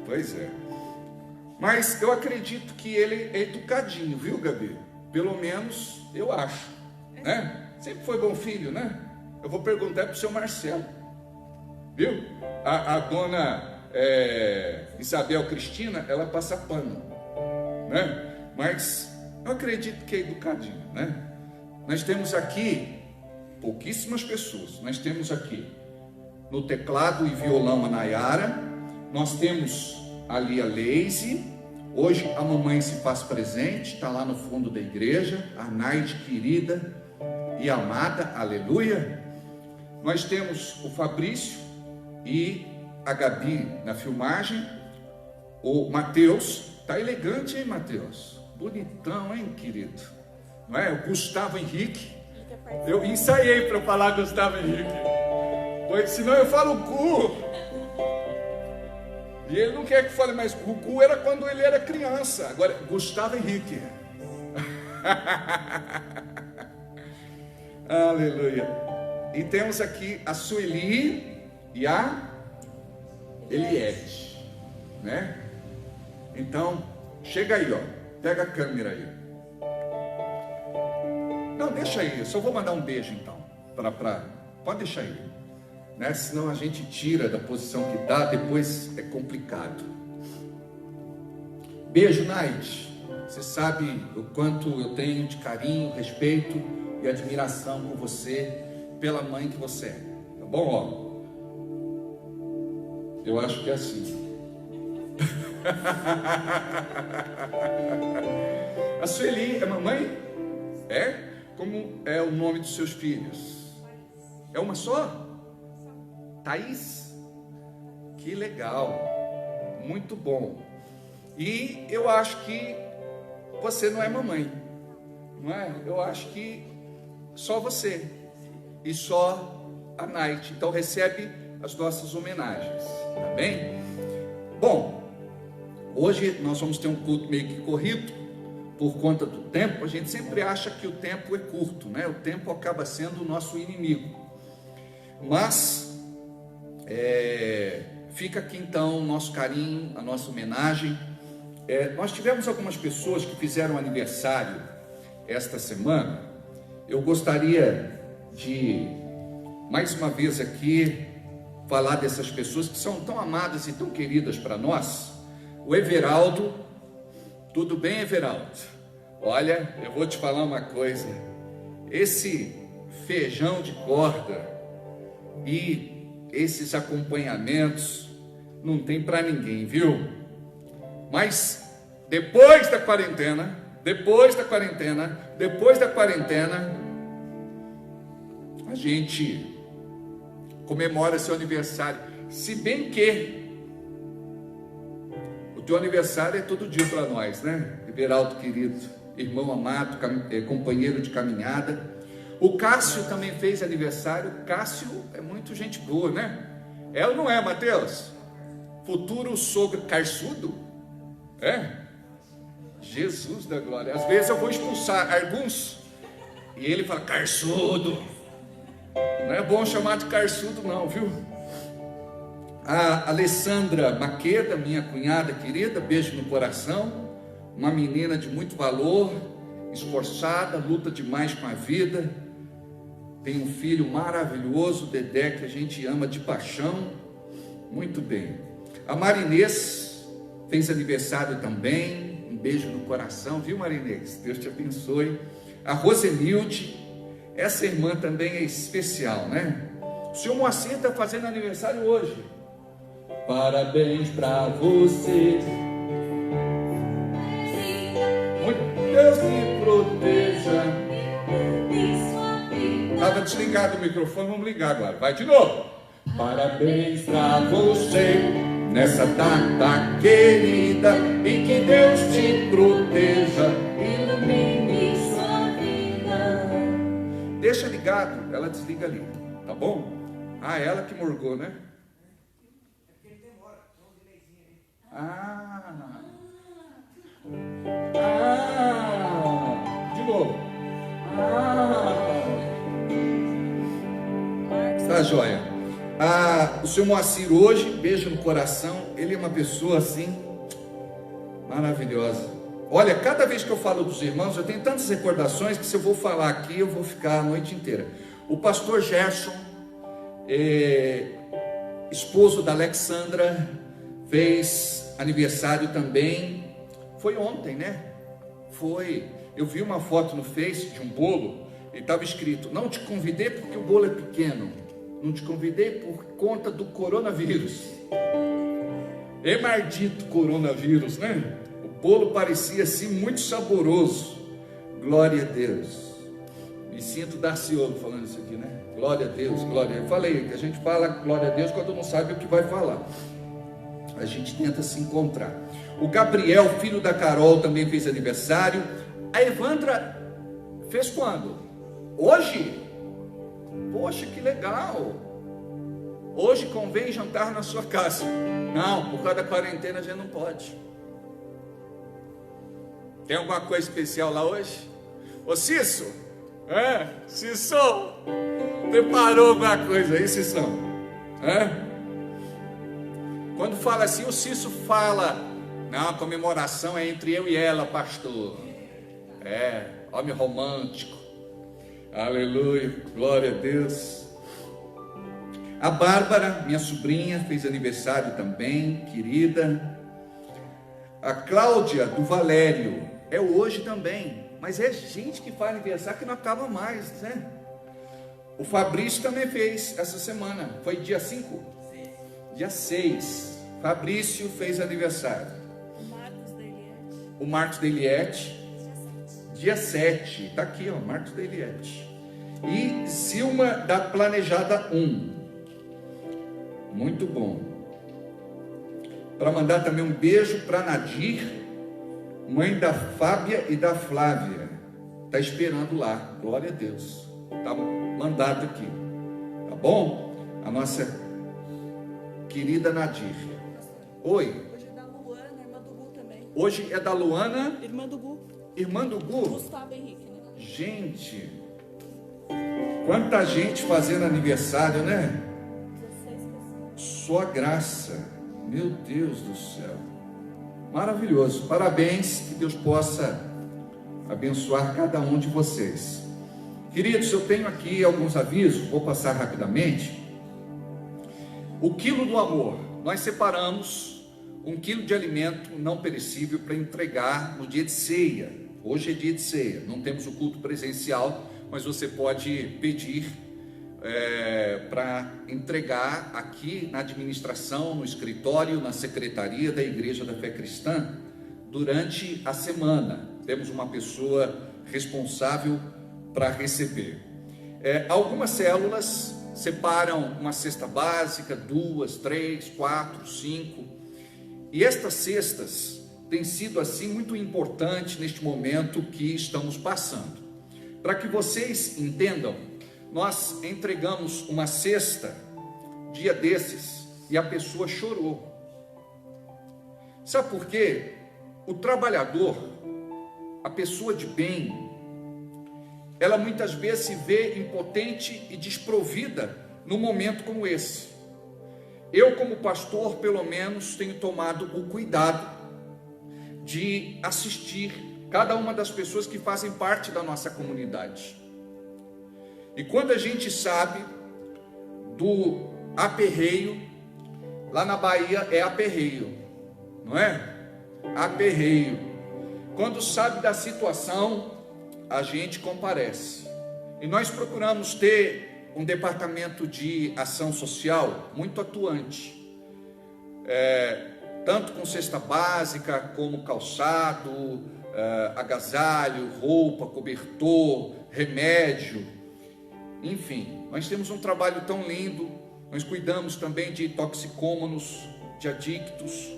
Pois é. Mas eu acredito que ele é educadinho, viu, Gabi? Pelo menos eu acho, né? Sempre foi bom filho, né? Eu vou perguntar para o seu Marcelo, viu? A dona Isabel Cristina, ela passa pano, né? Mas eu acredito que é educadinho, né? Nós temos aqui pouquíssimas pessoas. Nós temos aqui no teclado e violão a Nayara. Nós temos ali a Leise. Hoje a mamãe se faz presente, está lá no fundo da igreja. A Naide querida e amada, aleluia. Nós temos o Fabrício e a Gabi na filmagem. O Mateus, tá elegante, hein, Mateus? Bonitão, hein, querido? Não é? O Gustavo Henrique. Eu ensaiei para falar Gustavo Henrique, pois senão eu falo Gu. E ele não quer que fale mais Gu era quando ele era criança. Agora, Gustavo Henrique. Aleluia. E temos aqui a Sueli e a Eliette, né? Então, chega aí, ó. Pega a câmera aí. Não, deixa aí. Eu só vou mandar um beijo, então. Pode deixar aí, né? Senão a gente tira da posição que dá, depois é complicado. Beijo, Naide. Você sabe o quanto eu tenho de carinho, respeito e admiração por você, pela mãe que você é. Tá bom, ó? Eu acho que é assim. A Sueli é mamãe? É? Como é o nome dos seus filhos? É uma só? Thaís? Que legal, muito bom. E eu acho que você não é mamãe, não é? Eu acho que só você e só a Naide. Então recebe as nossas homenagens, tá bem? Bom, hoje nós vamos ter um culto meio que corrido por conta do tempo. A gente sempre acha que o tempo é curto, né? O tempo acaba sendo o nosso inimigo. Mas fica aqui então o nosso carinho, a nossa homenagem. Nós tivemos algumas pessoas que fizeram aniversário esta semana. Eu gostaria de mais uma vez aqui falar dessas pessoas que são tão amadas e tão queridas para nós. O Everaldo. Tudo bem, Everaldo? Olha, eu vou te falar uma coisa. Esse feijão de corda e esses acompanhamentos não tem para ninguém, viu? Mas depois da quarentena, a gente comemora seu aniversário. Se bem que o teu aniversário é todo dia para nós, né? Everaldo querido, irmão amado, companheiro de caminhada. O Cássio também fez aniversário. O Cássio é muito gente boa, né? É ou não é, Mateus? Futuro sogro carçudo? É? Jesus da glória. Às vezes eu vou expulsar alguns e ele fala carçudo. Não é bom chamar de carçudo não, viu? A Alessandra Maqueda, minha cunhada querida, beijo no coração. Uma menina de muito valor, esforçada, luta demais com a vida. Tem um filho maravilhoso, Dedé, que a gente ama de paixão. Muito bem. A Marinês fez aniversário também. Um beijo no coração, viu, Marinês? Deus te abençoe. A Rosenilde, essa irmã também é especial, né? O senhor Moacir está fazendo aniversário hoje. Parabéns para você. Deus te proteja. Estava desligado o microfone, vamos ligar agora. Vai de novo. Parabéns para você nessa data querida, e que Deus te proteja, ilumine sua vida. Deixa ligado, ela desliga ali, tá bom? Ah, ela que morgou, né? De novo. Tá joia. O senhor Moacir hoje, beijo no coração, ele é uma pessoa assim, maravilhosa. Olha, cada vez que eu falo dos irmãos, eu tenho tantas recordações que se eu vou falar aqui, eu vou ficar a noite inteira. O pastor Gerson, esposo da Alexandra, fez aniversário também. Foi ontem, né? Foi. Eu vi uma foto no Face de um bolo e estava escrito: não te convidei porque o bolo é pequeno, não te convidei por conta do coronavírus. Maldito coronavírus, né? O bolo parecia assim muito saboroso. Glória a Deus. Me sinto Darciolo falando isso aqui, né? Glória a Deus, glória. Eu falei que a gente fala glória a Deus quando não sabe o que vai falar. A gente tenta se encontrar. O Gabriel, filho da Carol, também fez aniversário. A Evandra fez quando? Hoje? Poxa, que legal! Hoje convém jantar na sua casa. Não, por causa da quarentena a gente não pode. Tem alguma coisa especial lá hoje? Ô Cício, Cício, preparou alguma coisa aí, Cício? Quando fala assim, o Cício fala: não, a comemoração é entre eu e ela, pastor. Homem romântico. Aleluia, glória a Deus. A Bárbara, minha sobrinha, fez aniversário também, querida. A Cláudia do Valério, é hoje também. Mas é gente que faz aniversário que não acaba mais, né? O Fabrício também fez essa semana. Foi dia 5? Dia 6. Fabrício fez aniversário. O Marcos Deliette. Dia 7. Está aqui, ó, Marcos Deliette. E Silma da Planejada 1. Muito bom. Para mandar também um beijo para Nadir, mãe da Fábia e da Flávia. Está esperando lá. Glória a Deus. Está mandado aqui. Tá bom? A nossa querida Nadir. Oi. Hoje é da Luana, irmã do Gu também. Hoje é da Luana. Irmã do Gu. Irmã do Gu. Gustavo Henrique, né? Gente, quanta gente fazendo aniversário, né? 16 pessoas. Só graça. Meu Deus do céu. Maravilhoso. Parabéns. Que Deus possa abençoar cada um de vocês. Queridos, eu tenho aqui alguns avisos. Vou passar rapidamente. O quilo do amor. Nós separamos 1 quilo de alimento não perecível para entregar no dia de ceia. Hoje é dia de ceia. Não temos o culto presencial, mas você pode pedir para entregar aqui na administração, no escritório, na secretaria da Igreja da Fé Cristã durante a semana. Temos uma pessoa responsável para receber. Algumas células separam uma cesta básica, 2, 3, 4, 5. E estas cestas têm sido assim muito importante neste momento que estamos passando. Para que vocês entendam, nós entregamos uma cesta dia desses e a pessoa chorou. Sabe por quê? O trabalhador, a pessoa de bem, ela muitas vezes se vê impotente e desprovida num momento como esse. Eu, como pastor, pelo menos, tenho tomado o cuidado de assistir cada uma das pessoas que fazem parte da nossa comunidade. E quando a gente sabe do aperreio, Lá na Bahia é aperreio, não é? Aperreio. Quando sabe da situação, a gente comparece. E nós procuramos ter um departamento de ação social muito atuante. Tanto com cesta básica, como calçado, agasalho, roupa, cobertor, remédio. Enfim, nós temos um trabalho tão lindo. Nós cuidamos também de toxicômanos, de adictos,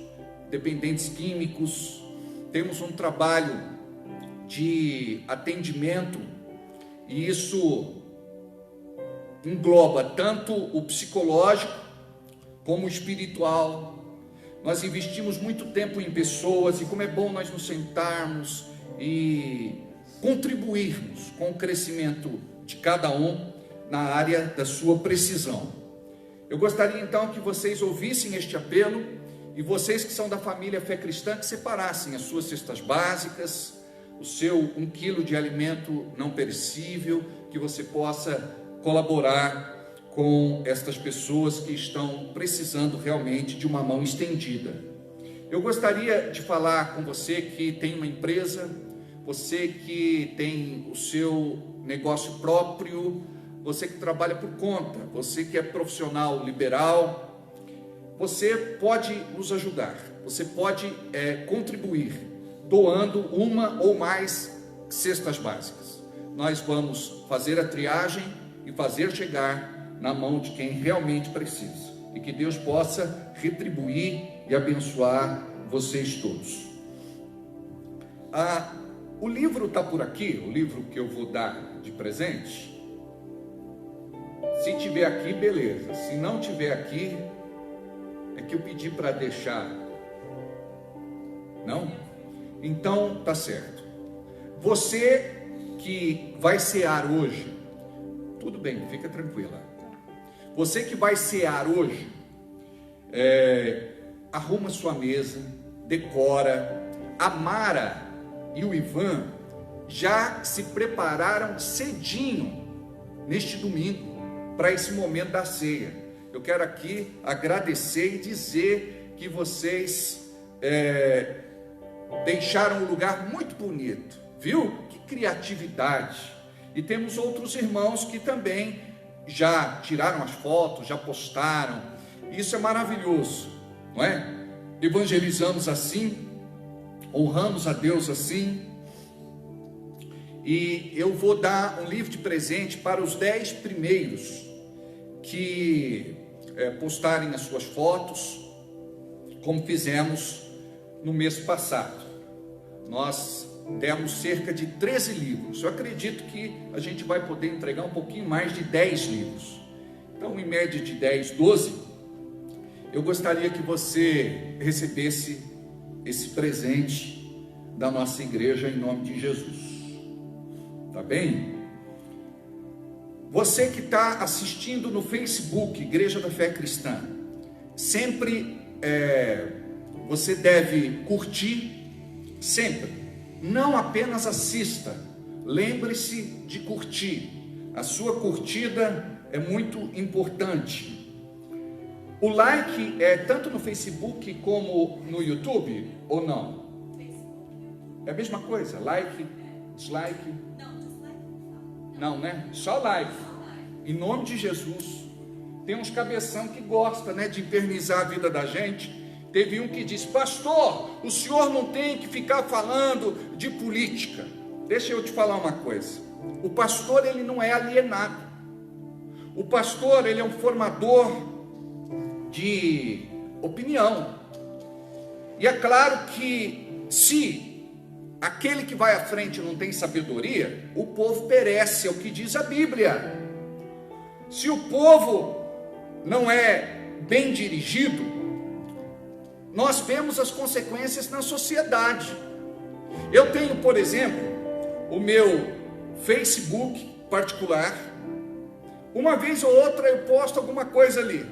dependentes químicos. Temos um trabalho de atendimento, e isso engloba tanto o psicológico como o espiritual. Nós investimos muito tempo em pessoas, e como é bom nós nos sentarmos e contribuirmos com o crescimento de cada um na área da sua precisão. Eu gostaria então que vocês ouvissem este apelo, e vocês que são da família Fé Cristã, que separassem as suas cestas básicas, o seu 1 quilo de alimento não perecível, que você possa colaborar com estas pessoas que estão precisando realmente de uma mão estendida. Eu gostaria de falar com você que tem uma empresa, você que tem o seu negócio próprio, você que trabalha por conta, você que é profissional liberal. Você pode nos ajudar, você pode contribuir, doando uma ou mais cestas básicas. Nós vamos fazer a triagem e fazer chegar na mão de quem realmente precisa. E que Deus possa retribuir e abençoar vocês todos. O livro está por aqui, o livro que eu vou dar de presente. Se tiver aqui, beleza. Se não tiver aqui, é que eu pedi para deixar. Não? Então tá certo. Você que vai cear hoje, tudo bem, fica tranquila. Você que vai cear hoje, arruma sua mesa, decora. A Mara e o Ivan já se prepararam cedinho neste domingo para esse momento da ceia. Eu quero aqui agradecer e dizer que vocês deixaram um lugar muito bonito, viu? Que criatividade! E temos outros irmãos que também já tiraram as fotos, já postaram. Isso é maravilhoso, não é? Evangelizamos assim, honramos a Deus assim. E eu vou dar um livro de presente para os 10 primeiros que postarem as suas fotos, como fizemos no mês passado. Nós demos cerca de 13 livros. Eu acredito que a gente vai poder entregar um pouquinho mais de 10 livros. Então, em média de 10, 12, eu gostaria que você recebesse esse presente da nossa igreja em nome de Jesus. Tá bem? Você que está assistindo no Facebook, Igreja da Fé Cristã, sempre você deve curtir, sempre. Não apenas assista, lembre-se de curtir. A sua curtida é muito importante. O like é tanto no Facebook como no YouTube, ou não? É a mesma coisa, like, dislike? Não, né? Só like. Em nome de Jesus. Tem uns cabeção que gosta, né, de infernizar a vida da gente. Teve um que disse: pastor, o senhor não tem que ficar falando de política. Deixa eu te falar uma coisa. O pastor, ele não é alienado. O pastor, ele é um formador de opinião. E é claro que se aquele que vai à frente não tem sabedoria, o povo perece, é o que diz a Bíblia. Se o povo não é bem dirigido, nós vemos as consequências na sociedade. Eu tenho, por exemplo, o meu Facebook particular. Uma vez ou outra eu posto alguma coisa ali.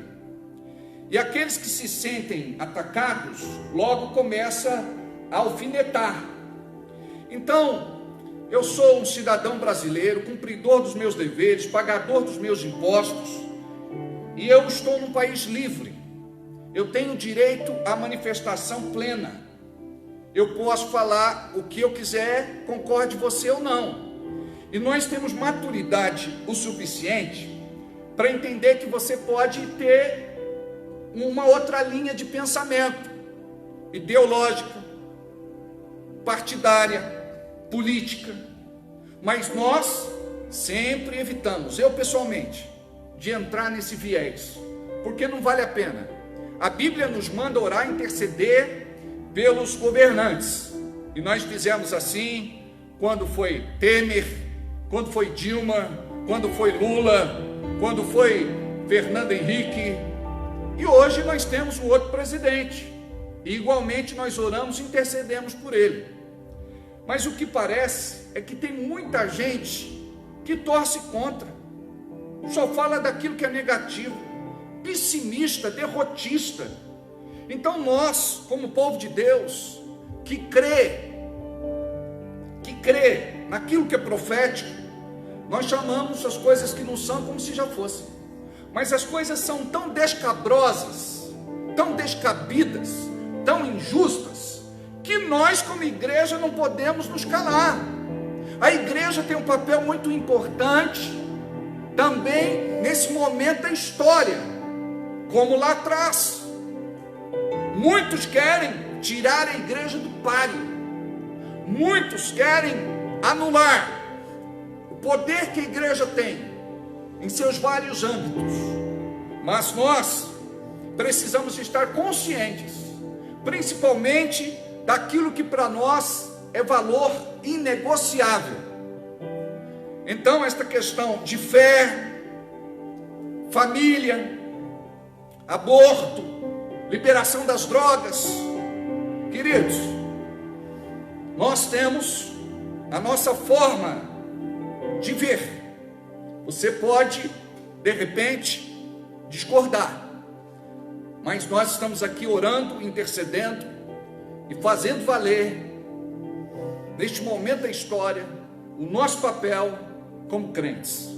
E aqueles que se sentem atacados, logo começa a alfinetar. Então, eu sou um cidadão brasileiro, cumpridor dos meus deveres, pagador dos meus impostos, e eu estou num país livre. eu tenho direito à manifestação plena. Eu posso falar o que eu quiser, concorde você ou não. E nós temos maturidade o suficiente para entender que você pode ter uma outra linha de pensamento, ideológica, partidária, política, mas nós sempre evitamos, eu pessoalmente, de entrar nesse viés, porque não vale a pena. A Bíblia nos manda orar, interceder pelos governantes, e nós fizemos assim quando foi Temer, quando foi Dilma, quando foi Lula, quando foi Fernando Henrique, e hoje nós temos um outro presidente, e igualmente nós oramos e intercedemos por ele. Mas o que parece é que tem muita gente que torce contra, só fala daquilo que é negativo, pessimista, derrotista. Então nós, como povo de Deus, que crê naquilo que é profético, nós chamamos as coisas que não são como se já fossem. Mas as coisas são tão descabrosas, tão descabidas, tão injustas, que nós como igreja não podemos nos calar. A igreja tem um papel muito importante também nesse momento da história, como lá atrás. Muitos querem tirar a igreja do páreo, muitos querem anular o poder que a igreja tem em seus vários âmbitos, mas nós precisamos estar conscientes, principalmente daquilo que para nós é valor inegociável. Então, esta questão de fé, família, aborto, liberação das drogas, queridos, nós temos a nossa forma de ver. Você pode, de repente, discordar, mas nós estamos aqui orando, intercedendo e fazendo valer, neste momento da história, o nosso papel como crentes.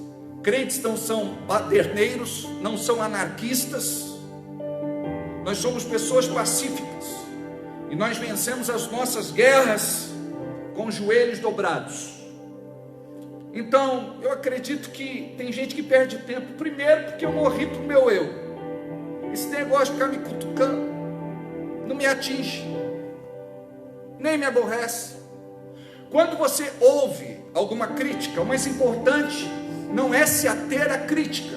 Crentes não são baderneiros, não são anarquistas, nós somos pessoas pacíficas, e nós vencemos as nossas guerras com os joelhos dobrados. Então, eu acredito que tem gente que perde tempo, primeiro porque eu morri para o meu eu. Esse negócio de ficar me cutucando não me atinge, nem me aborrece. Quando você ouve alguma crítica, o mais importante não é se ater à crítica.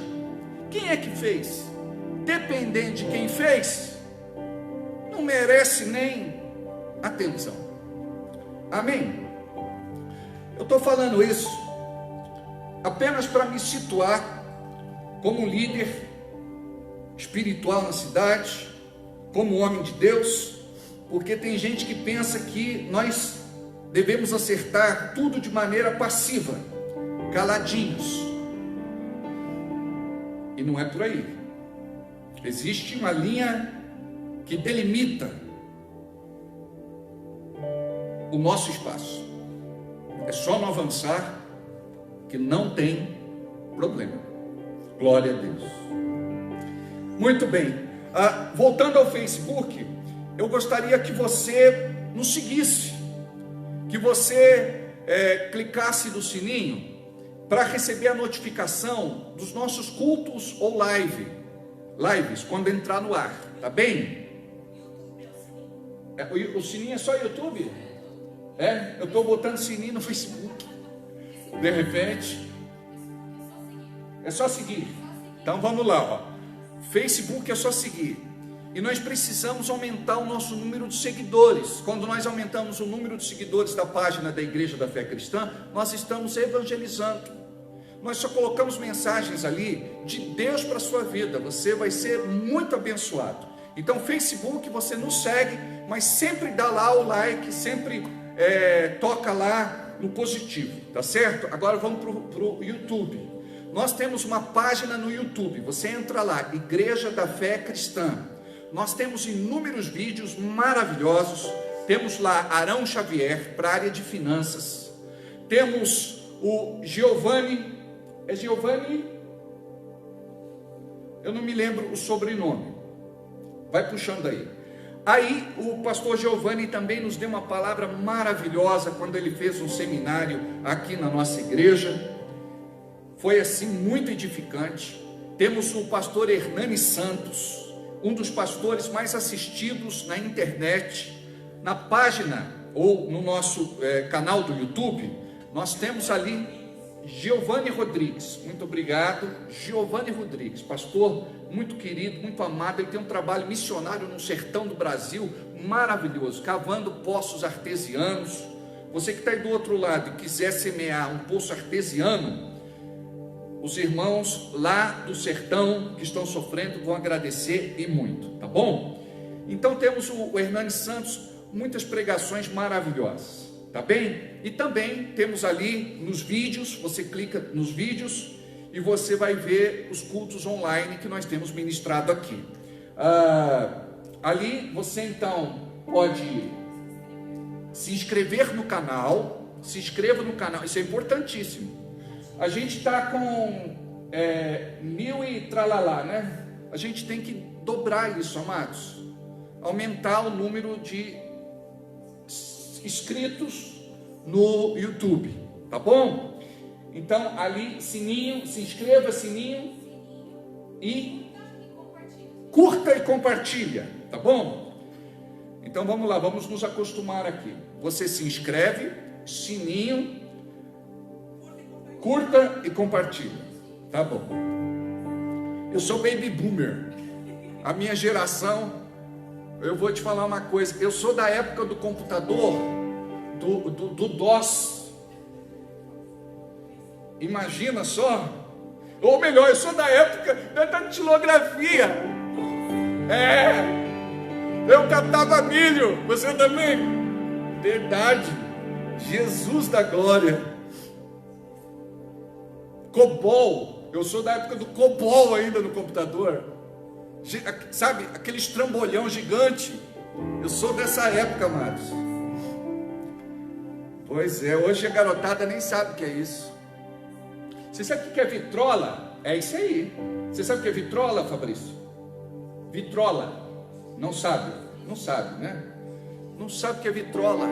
Quem é que fez? Dependendo de quem fez, não merece nem atenção. Amém? Eu estou falando isso apenas para me situar como líder espiritual na cidade, como homem de Deus, porque tem gente que pensa que nós devemos acertar tudo de maneira passiva, caladinhos, e não é por aí. Existe uma linha que delimita o nosso espaço. É só não avançar que não tem problema. Glória a Deus. Muito bem. Voltando ao Facebook, eu gostaria que você nos seguisse, que você clicasse no sininho para receber a notificação dos nossos cultos ou lives quando entrar no ar, tá bem? O sininho é só YouTube? Eu estou botando sininho no Facebook. De repente, é só seguir. Então vamos lá, ó. Facebook é só seguir. E nós precisamos aumentar o nosso número de seguidores. Quando nós aumentamos o número de seguidores da página da Igreja da Fé Cristã, nós estamos evangelizando. Nós só colocamos mensagens ali de Deus para a sua vida. Você vai ser muito abençoado. Então, Facebook, você nos segue, mas sempre dá lá o like, sempre toca lá no positivo, tá certo? Agora vamos para o YouTube. Nós temos uma página no YouTube. Você entra lá, Igreja da Fé Cristã. Nós temos inúmeros vídeos maravilhosos. Temos lá Arão Xavier para a área de finanças. Temos o Giovanni. É Giovanni? Eu não me lembro o sobrenome. Vai puxando aí. Aí o pastor Giovanni também nos deu uma palavra maravilhosa quando ele fez um seminário aqui na nossa igreja. Foi assim muito edificante. Temos o pastor Hernani Santos, um dos pastores mais assistidos na internet, na página ou no nosso canal do YouTube. Nós temos ali Giovanni Rodrigues. Muito obrigado, Giovanni Rodrigues, pastor muito querido, muito amado. Ele tem um trabalho missionário no sertão do Brasil maravilhoso, cavando poços artesianos. Você que está aí do outro lado e quiser semear um poço artesiano, os irmãos lá do sertão que estão sofrendo vão agradecer e muito, tá bom? Então temos o Hernani Santos, muitas pregações maravilhosas, tá bem? E também temos ali nos vídeos, você clica nos vídeos e você vai ver os cultos online que nós temos ministrado aqui. Ali você então pode se inscrever no canal, se inscreva no canal, isso é importantíssimo. A gente está com 1000 e tralalá, né? A gente tem que dobrar isso, amados. Aumentar o número de inscritos no YouTube, tá bom? Então ali, sininho, se inscreva, sininho, e curta e compartilha, tá bom? Então vamos lá, vamos nos acostumar aqui. Você se inscreve, sininho, curta e compartilha, tá bom? Eu sou baby boomer, a minha geração, eu vou te falar uma coisa, eu sou da época do computador, do DOS, imagina só, ou melhor, eu sou da época da datilografia, eu catava milho, você também? Verdade, Jesus da glória. COBOL, eu sou da época do COBOL ainda no computador, sabe, aquele estrambolhão gigante, eu sou dessa época, amados. Pois é, hoje a garotada nem sabe o que é isso. Você sabe o que é vitrola? É isso aí. Você sabe o que é vitrola, Fabrício? Vitrola, não sabe? Não sabe, né? Não sabe o que é vitrola.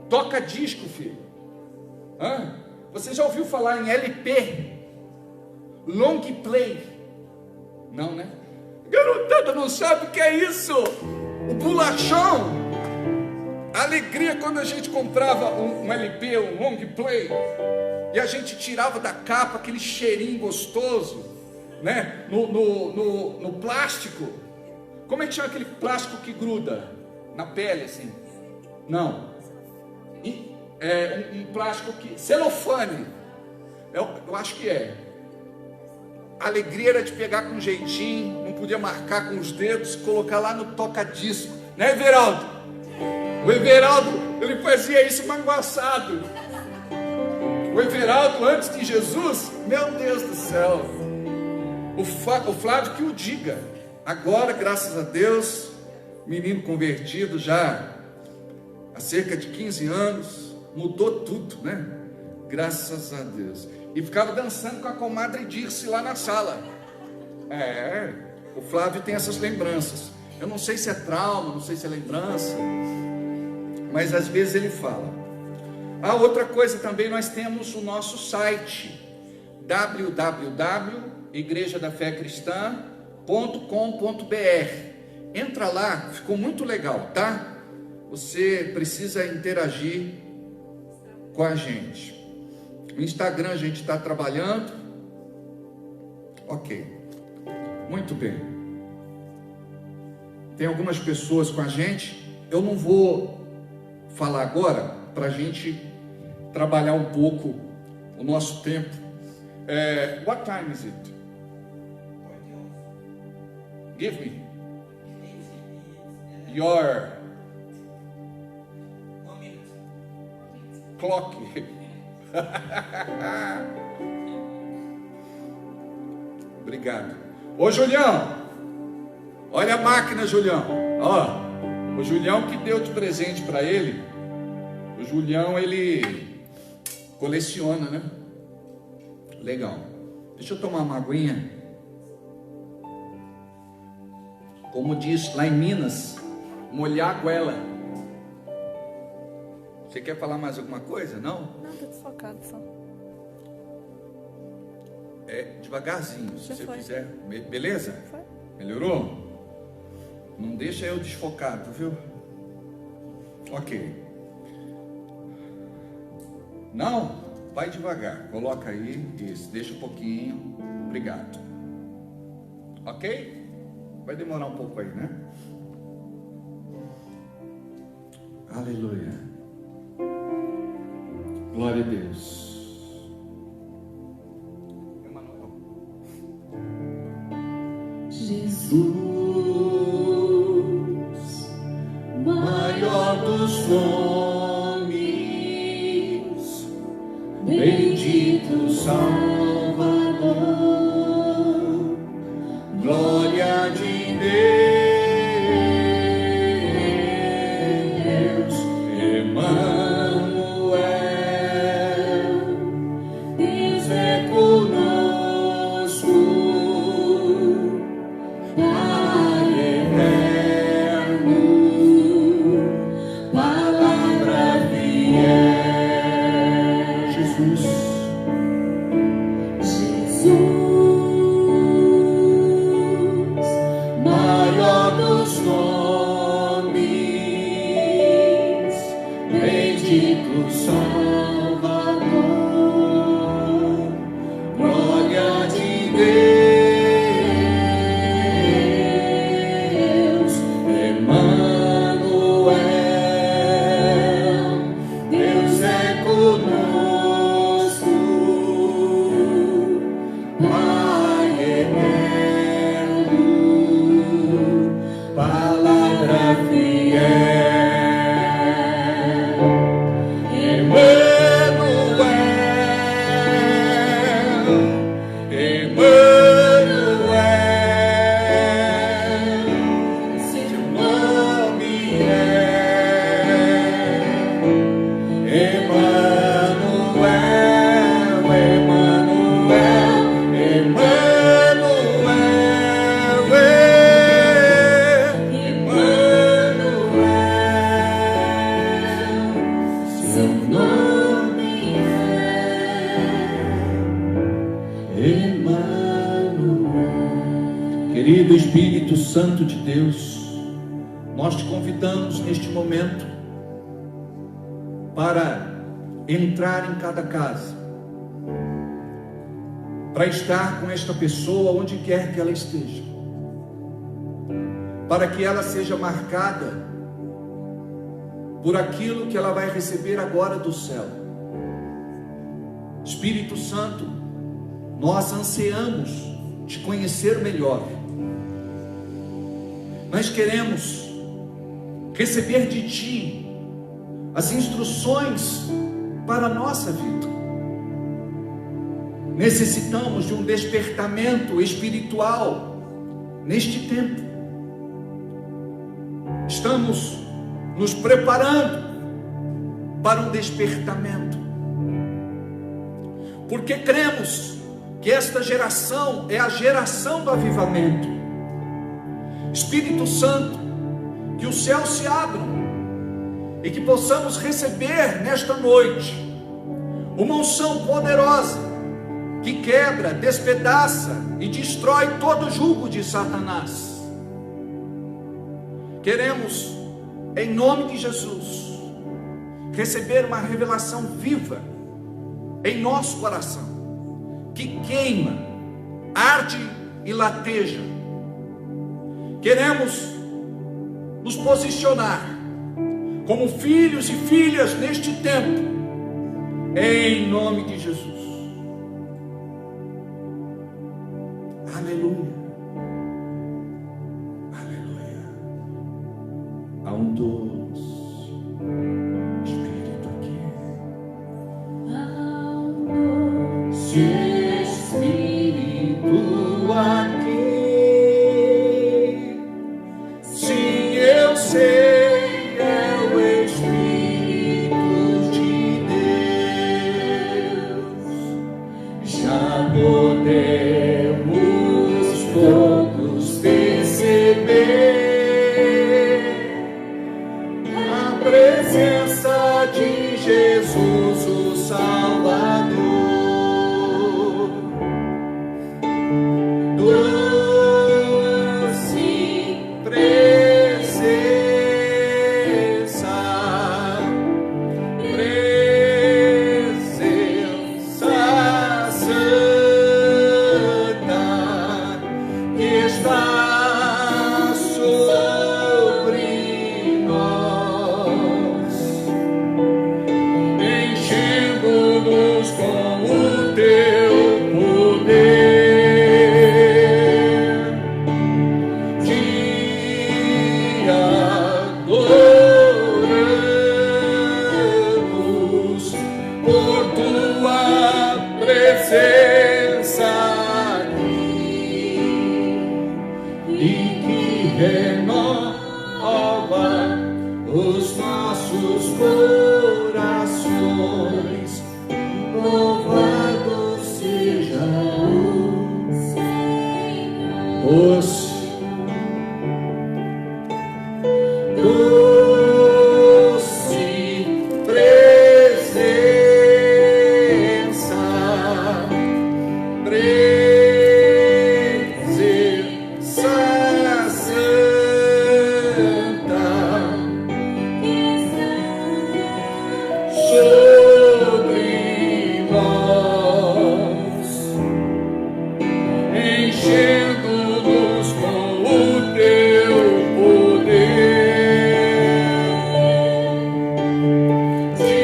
Toca disco, filho. Você já ouviu falar em LP? Long play? Não, né? Garotada não sabe o que é isso. O bolachão. A alegria quando a gente comprava um LP, um long play, e a gente tirava da capa aquele cheirinho gostoso, né? No plástico. Como é que chama aquele plástico que gruda na pele assim? Não. Um plástico que... celofane. Eu acho que é. A alegria era de pegar com jeitinho, não podia marcar com os dedos, colocar lá no toca-disco, né, Everaldo? O Everaldo, ele fazia isso manguaçado. O Everaldo, antes de Jesus, meu Deus do céu, o Flávio que o diga. Agora, graças a Deus, menino convertido já há cerca de 15 anos, mudou tudo, né? Graças a Deus. E ficava dançando com a comadre Dirce lá na sala. O Flávio tem essas lembranças. Eu não sei se é trauma, não sei se é lembrança, mas às vezes ele fala. Outra coisa também, nós temos o nosso site www.igrejadafécristã.com.br. Entra lá, ficou muito legal, tá? Você precisa interagir com a gente. No Instagram a gente está trabalhando. Ok, muito bem. Tem algumas pessoas com a gente. Eu não vou falar agora, para a gente trabalhar um pouco o nosso tempo. What time is it? Give me your clock. Obrigado. Ô Julião, olha a máquina, Julião. Ó, o Julião que deu de presente para ele. O Julião, ele coleciona, né? Legal. Deixa eu tomar uma aguinha. como diz lá em Minas, molhar a goela. Você quer falar mais alguma coisa? Não? Não, tô desfocado só. É devagarzinho, se Já você foi. quiser. Beleza? Foi? Melhorou? Não deixa eu desfocado, viu? Ok. Não? Vai devagar. Coloca aí. Isso. Deixa um pouquinho. Obrigado. Ok? Vai demorar um pouco aí, né? Aleluia. Glória a Deus. Jesus, maior dos nomes, bendito Salvador, glória de Deus, Emmanuel, Deus é conosco, Pai eterno, palavra fiel. Jesus, maior dos nomes, bendito Salvador, glória de Deus, Emmanuel, Deus é conosco, Pai eterno, palavra fiel. Emmanuel, seu nome é Emmanuel, seu nome é Emmanuel. Querido Espírito Santo de Deus, nós te convidamos neste momento para entrar em cada casa, para estar com esta pessoa onde quer que ela esteja, para que ela seja marcada por aquilo que ela vai receber agora do céu. Espírito Santo, nós ansiamos te conhecer melhor. Nós queremos receber de ti as instruções para a nossa vida. Necessitamos de um despertamento espiritual neste tempo. Estamos nos preparando para um despertamento, porque cremos que esta geração é a geração do avivamento. Espírito Santo, que os céus se abram e que possamos receber nesta noite uma unção poderosa que quebra, despedaça e destrói todo jugo de Satanás. Queremos, em nome de Jesus, receber uma revelação viva em nosso coração, que queima, arde e lateja. Queremos nos posicionar como filhos e filhas neste tempo, em nome de Jesus. Aleluia, aleluia. Há um doce Espírito aqui. Há um doce Espírito aqui. Sim, eu sei, é o Espírito de Deus. Já podemos todos perceber Salvador, doce presença, presença santa que está sobre nós, enchendo-nos com o teu poder. Te adoramos por tua presença aqui, e que renova os nossos corações. Louvado seja o doce, doce presença, presença santa sobre nós, enchendo-nos com o teu poder. Te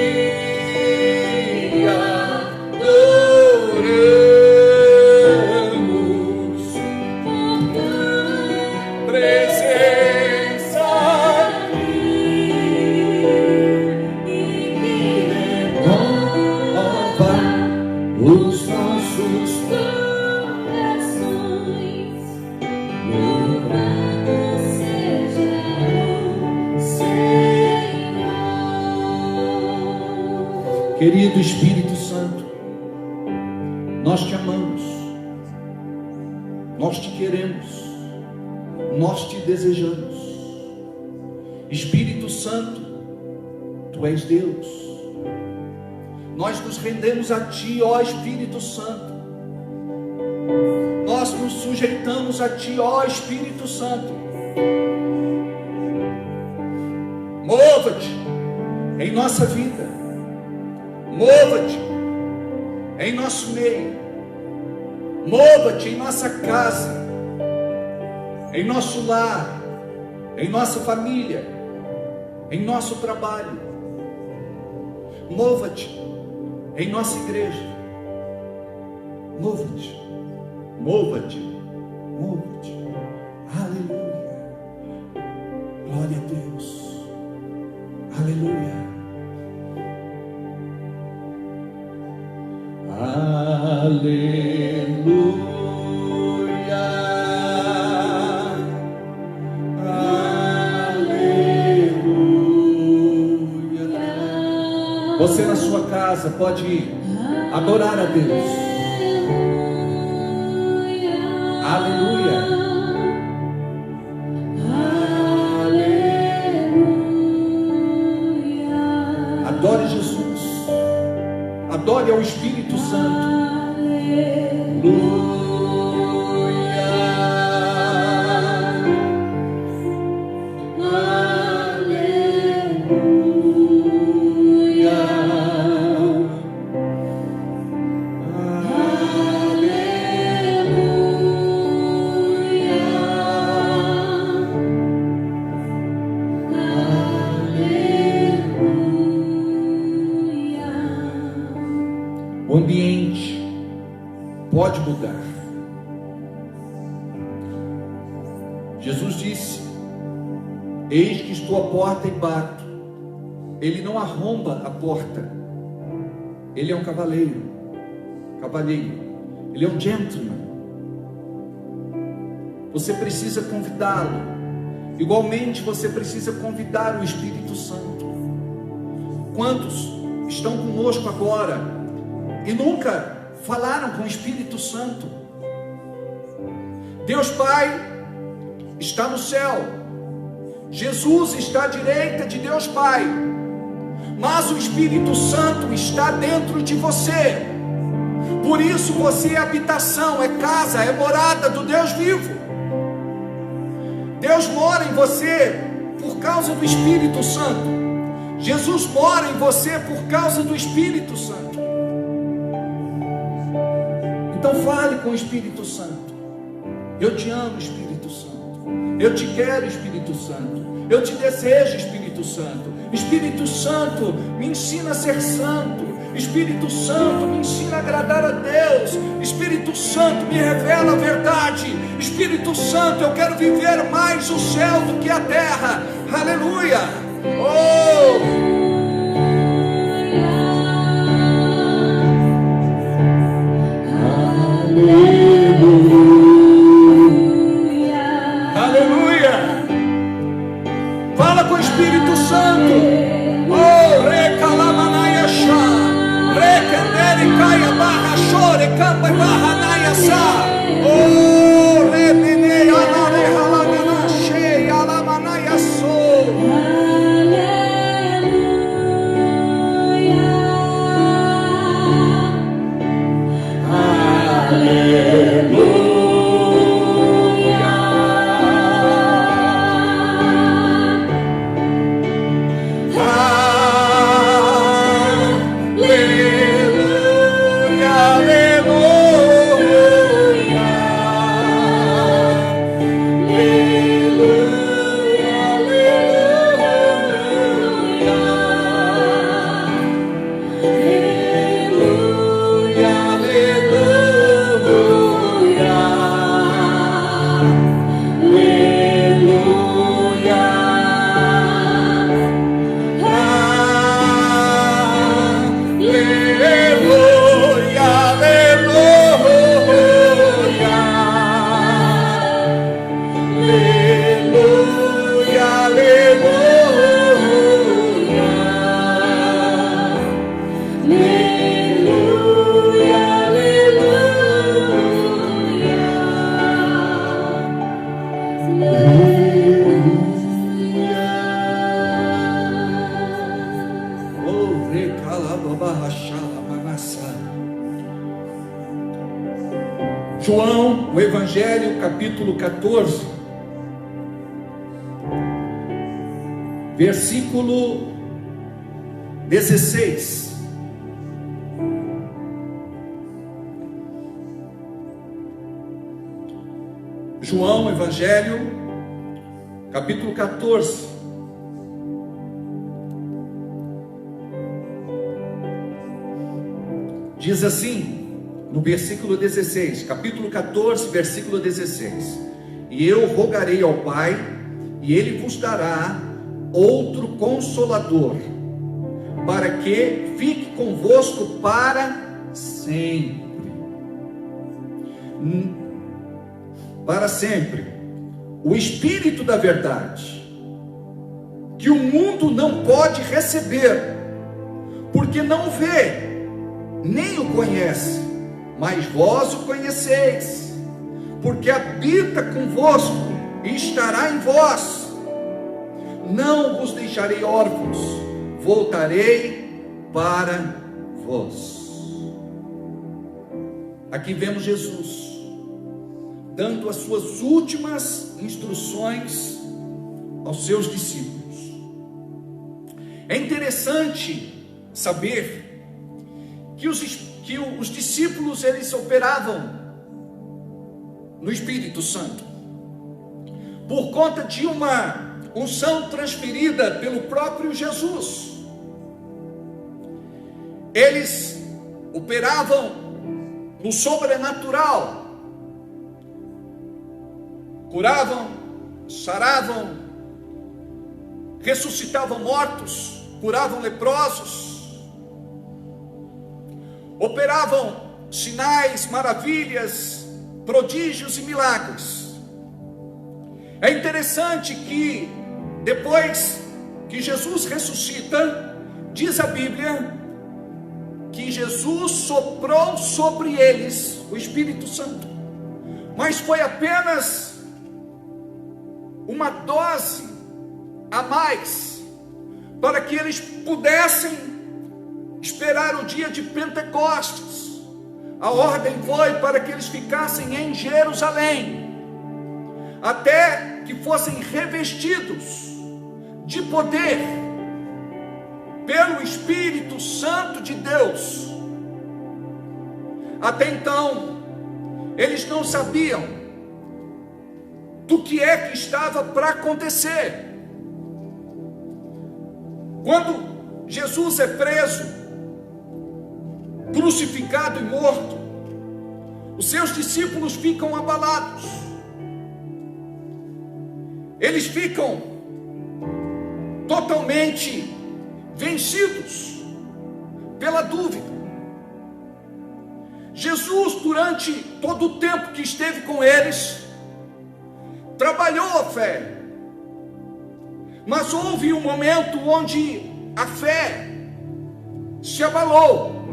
adoramos por presença renova os nossos corações. Louvado seja o Senhor. Querido Espírito Santo, nós te amamos, nós te queremos, nós te desejamos. Espírito Santo, tu és Deus. Nós nos rendemos a ti, ó Espírito Santo. Nós nos sujeitamos a ti, ó Espírito Santo. Mova-te em nossa vida, mova-te em nosso meio, mova-te em nossa casa, em nosso lar, em nossa família, em nosso trabalho. Mova-te em nossa igreja. Mova-te, mova-te, mova-te. Aleluia. Glória a Deus. Aleluia. Aleluia. Aleluia. Você na sua casa pode adorar a Deus. Aleluia. Adore Jesus. Adore ao Espírito Santo. Aleluia. O ambiente pode mudar. Jesus disse: eis que estou à porta e bato. Ele não arromba a porta. Ele é um cavalheiro. Ele é um gentleman. Você precisa convidá-lo. Igualmente você precisa convidar o Espírito Santo. Quantos estão conosco agora e nunca falaram com o Espírito Santo? Deus Pai está no céu. Jesus está à direita de Deus Pai. mas o Espírito Santo está dentro de você. Por isso você é habitação, é casa, é morada do Deus vivo. Deus mora em você por causa do Espírito Santo. Jesus mora em você por causa do Espírito Santo. Então fale com o Espírito Santo. Eu te amo, Espírito Santo. Eu te quero, Espírito Santo. Eu te desejo, Espírito Santo. Espírito Santo, me ensina a ser santo. Espírito Santo, me ensina a agradar a Deus. Espírito Santo, me revela a verdade. Espírito Santo, eu quero viver mais o céu do que a terra. Aleluia. Oh! Aleluia. Fala com o Espírito Santo. Oh, recalamanaya chá, recendere caia barra chore, campa e barra naia sa. Oh, rebine anare halamana che, alamanaya so. João, o Evangelho, capítulo 14, versículo 16. João, Evangelho, capítulo 14. Diz assim, no versículo 16, capítulo 14, versículo 16: E eu rogarei ao Pai, e Ele vos dará outro Consolador, para que fique convosco para sempre. Para sempre. O Espírito da verdade, que o mundo não pode receber, porque não o vê, nem o conhece, mas vós o conheceis, porque habita convosco e estará em vós. Não vos deixarei órfãos, voltarei para vós. Aqui vemos Jesus dando as suas últimas instruções aos seus discípulos. É interessante saber que os discípulos, eles operavam no Espírito Santo por conta de uma unção transferida pelo próprio Jesus. Eles operavam no sobrenatural, curavam, saravam, ressuscitavam mortos, curavam leprosos, operavam sinais, maravilhas, prodígios e milagres. É interessante que depois que Jesus ressuscita, diz a Bíblia que Jesus soprou sobre eles o Espírito Santo, mas foi apenas uma dose a mais, para que eles pudessem esperar o dia de Pentecostes. A ordem foi para que eles ficassem em Jerusalém, até que fossem revestidos de poder pelo Espírito Santo de Deus. Até então, eles não sabiam do que é que estava para acontecer. Quando Jesus é preso, crucificado e morto, os seus discípulos ficam abalados. Eles ficam totalmente vencidos pela dúvida. Jesus, durante todo o tempo que esteve com eles, trabalhou a fé, mas houve um momento onde a fé se abalou.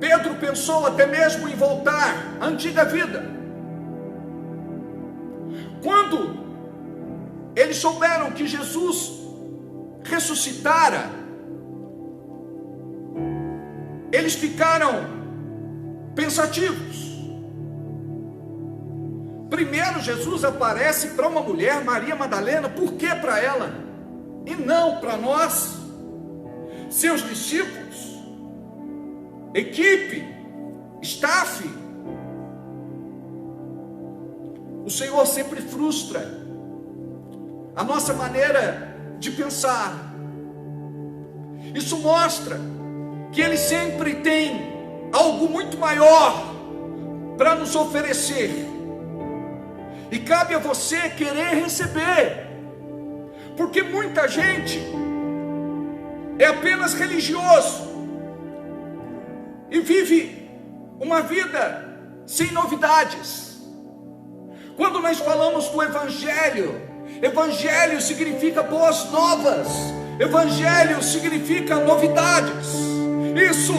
Pedro pensou até mesmo em voltar à antiga vida. Quando eles souberam que Jesus ressuscitara, eles ficaram pensativos. Primeiro, Jesus aparece para uma mulher, Maria Madalena. Por que para ela e não para nós, seus discípulos, equipe, staff? O Senhor sempre frustra a nossa maneira de pensar. Isso mostra que Ele sempre tem algo muito maior para nos oferecer, e cabe a você querer receber, porque muita gente é apenas religioso e vive uma vida sem novidades. Quando nós falamos do Evangelho, Evangelho significa boas novas, Evangelho significa novidades. Isso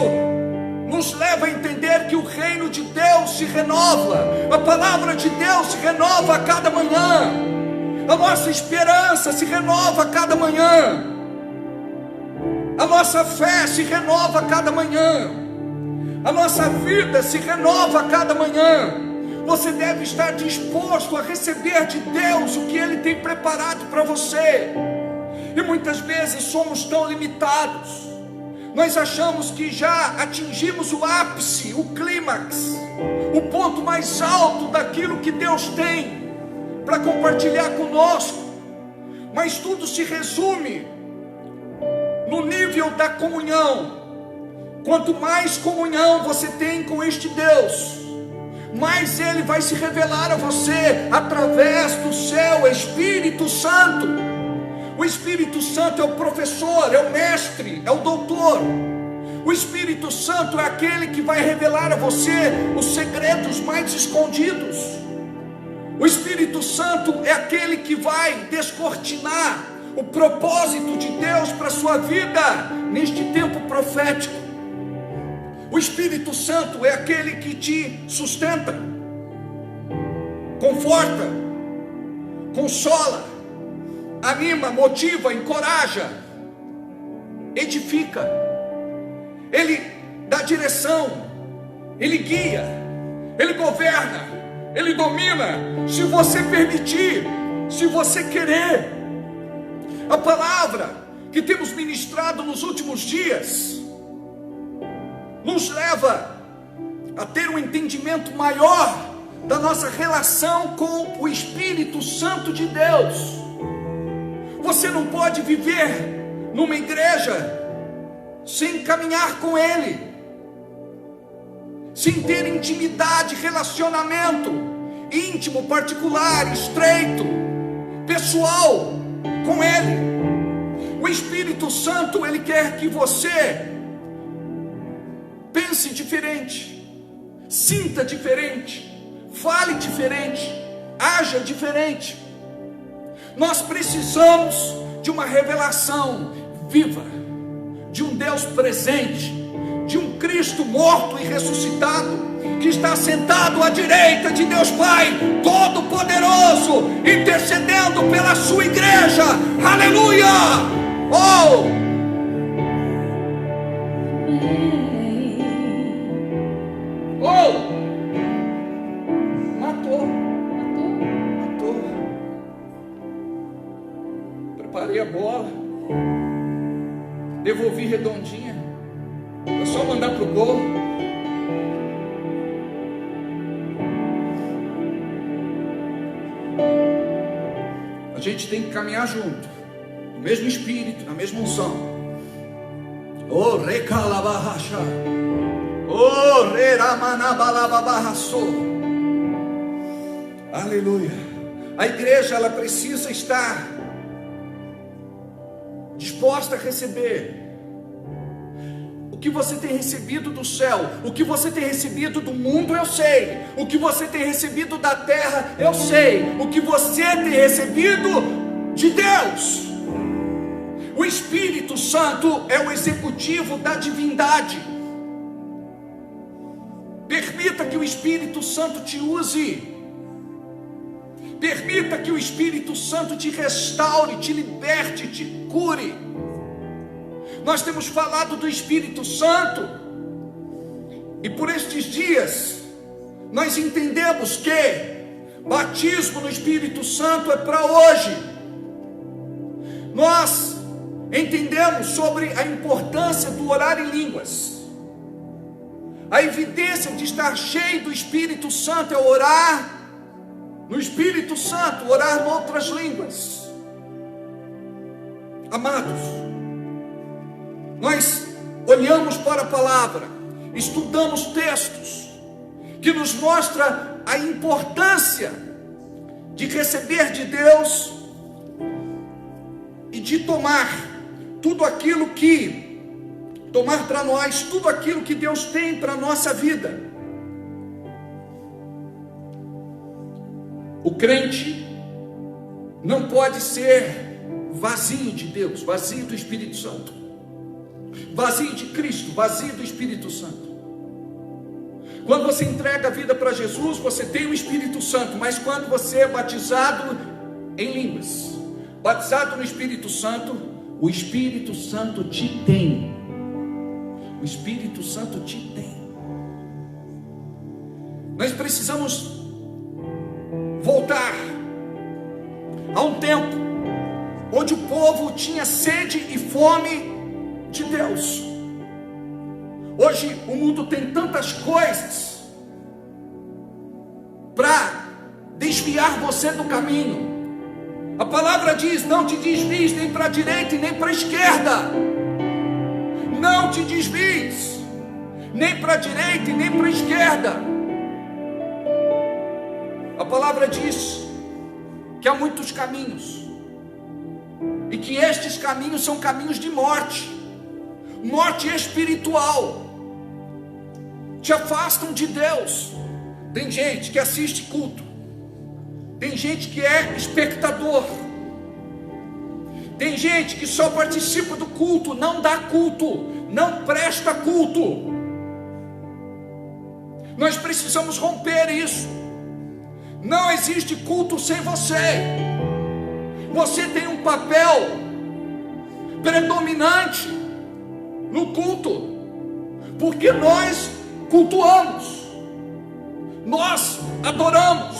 nos leva a entender que o reino de Deus se renova, a palavra de Deus se renova a cada manhã, a nossa esperança se renova a cada manhã, a nossa fé se renova a cada manhã, a nossa vida se renova a cada manhã. Você deve estar disposto a receber de Deus o que Ele tem preparado para você. E muitas vezes somos tão limitados. Nós achamos que já atingimos o ápice, o clímax, o ponto mais alto daquilo que Deus tem para compartilhar conosco. Mas tudo se resume no nível da comunhão. Quanto mais comunhão você tem com este Deus, mais Ele vai se revelar a você através do seu Espírito Santo. O Espírito Santo é o professor, é o mestre, é o doutor. O Espírito Santo é aquele que vai revelar a você os segredos mais escondidos. O Espírito Santo é aquele que vai descortinar o propósito de Deus para a sua vida neste tempo profético. O Espírito Santo é aquele que te sustenta, conforta, consola, anima, motiva, encoraja, edifica. Ele dá direção, Ele guia, Ele governa, Ele domina, se você permitir, se você querer. A palavra que temos ministrado nos últimos dias nos leva a ter um entendimento maior da nossa relação com o Espírito Santo de Deus. Você não pode viver numa igreja sem caminhar com Ele, sem ter intimidade, relacionamento íntimo, particular, estreito, pessoal com Ele. O Espírito Santo, Ele quer que você pense diferente, sinta diferente, fale diferente, haja diferente. Nós precisamos de uma revelação viva, de um Deus presente, de um Cristo morto e ressuscitado, que está sentado à direita de Deus Pai Todo-Poderoso, intercedendo pela sua igreja. Aleluia! Oh! Oh! Matou. Preparei a bola, devolvi redondinha. É só mandar pro gol. A gente tem que caminhar junto, no mesmo espírito, na mesma unção. Oh, recalabarracha. Oh, reramanabalabaraçô. Aleluia. A igreja, ela precisa estar disposta a receber o que você tem recebido do céu. O que você tem recebido do mundo, eu sei. O que você tem recebido da terra, eu sei. O que você tem recebido de Deus. O Espírito Santo é o executivo da divindade. Permita que o Espírito Santo te use. Permita que o Espírito Santo te restaure, te liberte, te cure. Nós temos falado do Espírito Santo, e por estes dias nós entendemos que batismo no Espírito Santo é para hoje. Nós entendemos sobre a importância do orar em línguas. A evidência de estar cheio do Espírito Santo é orar no Espírito Santo, orar em outras línguas. Amados, nós olhamos para a palavra, estudamos textos que nos mostra a importância de receber de Deus e de tomar para nós tudo aquilo que Deus tem para a nossa vida. O crente não pode ser vazio de Deus, vazio do Espírito Santo, vazio de Cristo, vazio do Espírito Santo. Quando você entrega a vida para Jesus, você tem o Espírito Santo, mas quando você é batizado em línguas, batizado no Espírito Santo, o Espírito Santo te tem. O Espírito Santo te tem. Nós precisamos voltar a um tempo onde o povo tinha sede e fome de Deus. Hoje o mundo tem tantas coisas para desviar você do caminho. A palavra diz: não te desvies nem para a direita e nem para a esquerda. Não te desvies nem para a direita e nem para a esquerda. A palavra diz que há muitos caminhos, e que estes caminhos são caminhos de morte, morte espiritual, te afastam de Deus. Tem gente que assiste culto, tem gente que é espectador, tem gente que só participa do culto, não dá culto, não presta culto. Nós precisamos romper isso. Não existe culto sem você. Você tem um papel predominante no culto, porque nós cultuamos, nós adoramos,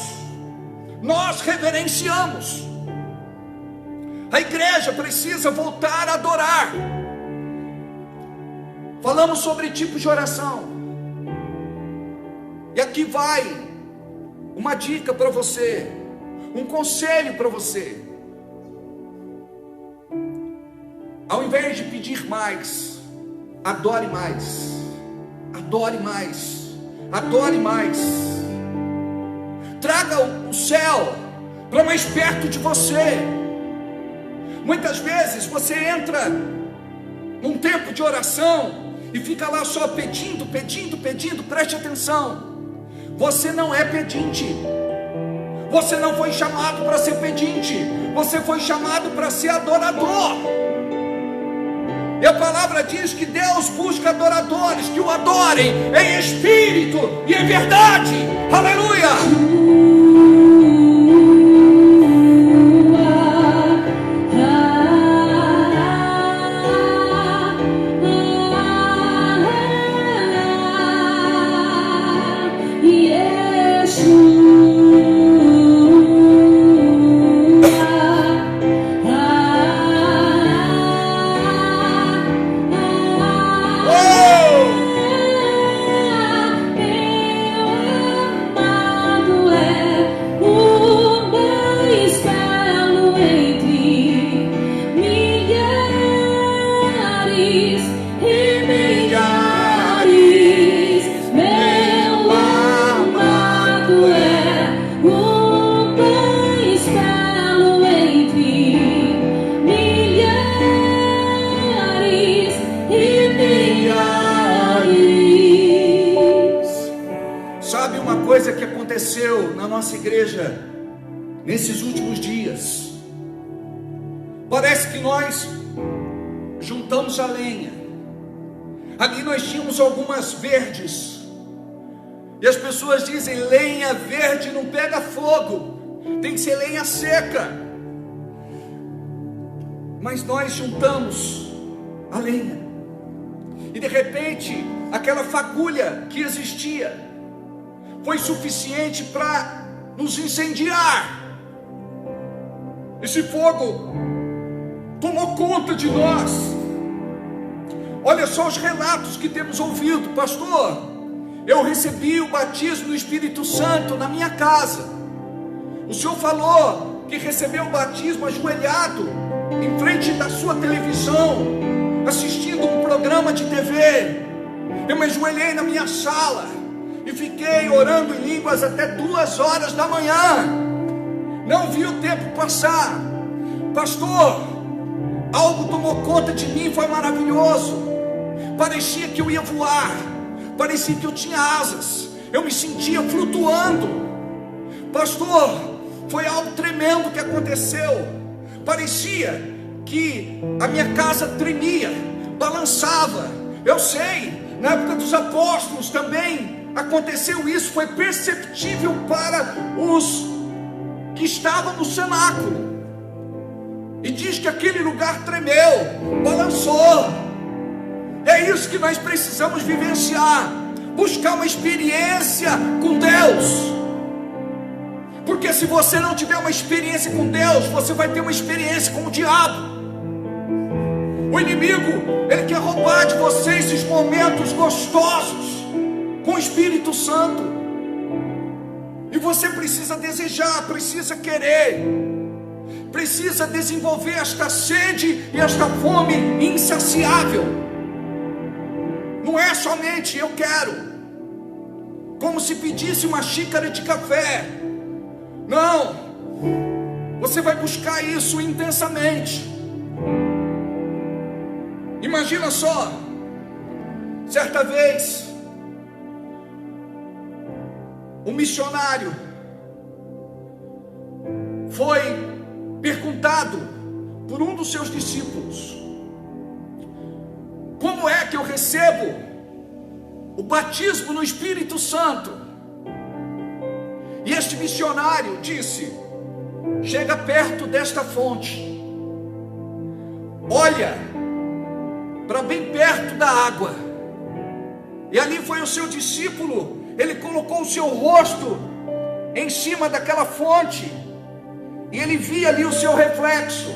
nós reverenciamos. A igreja precisa voltar a adorar. Falamos sobre tipos de oração, e aqui vai uma dica para você, um conselho para você. Ao invés de pedir mais, adore mais, adore mais, adore mais. Traga o céu para mais perto de você. Muitas vezes você entra num tempo de oração e fica lá só pedindo, preste atenção. Você não é pedinte. Você não foi chamado para ser pedinte. Você foi chamado para ser adorador. E a palavra diz que Deus busca adoradores que o adorem em espírito e em verdade. Aleluia! Na nossa igreja, nesses últimos dias, parece que nós juntamos a lenha. Ali nós tínhamos algumas verdes, e as pessoas dizem: lenha verde não pega fogo, tem que ser lenha seca. Mas nós juntamos a lenha, e de repente aquela fagulha que existia foi suficiente para nos incendiar. Esse fogo tomou conta de nós. Olha só os relatos que temos ouvido. Pastor, eu recebi o batismo do Espírito Santo na minha casa. O senhor falou que recebeu o batismo ajoelhado em frente da sua televisão, assistindo um programa de TV. Eu me ajoelhei na minha sala e fiquei orando em línguas até 2 horas da manhã. Não vi o tempo passar. Pastor, algo tomou conta de mim, foi maravilhoso. Parecia que eu ia voar, parecia que eu tinha asas, eu me sentia flutuando. Pastor, foi algo tremendo que aconteceu. Parecia que a minha casa tremia, balançava. Eu sei, na época dos apóstolos também aconteceu isso, foi perceptível para os que estavam no cenáculo. E diz que aquele lugar tremeu, balançou. É isso que nós precisamos vivenciar, buscar uma experiência com Deus. Porque se você não tiver uma experiência com Deus, você vai ter uma experiência com o diabo. O inimigo, ele quer roubar de você esses momentos gostosos com o Espírito Santo. E você precisa desejar, precisa querer, precisa desenvolver esta sede e esta fome insaciável. Não é somente eu quero, como se pedisse uma xícara de café. Não, você vai buscar isso intensamente. Imagina só, certa vez, um missionário foi perguntado por um dos seus discípulos: como é que eu recebo o batismo no Espírito Santo? E este missionário disse: chega perto desta fonte, olha para bem perto da água. E ali foi o seu discípulo. Ele colocou o seu rosto em cima daquela fonte, e ele via ali o seu reflexo.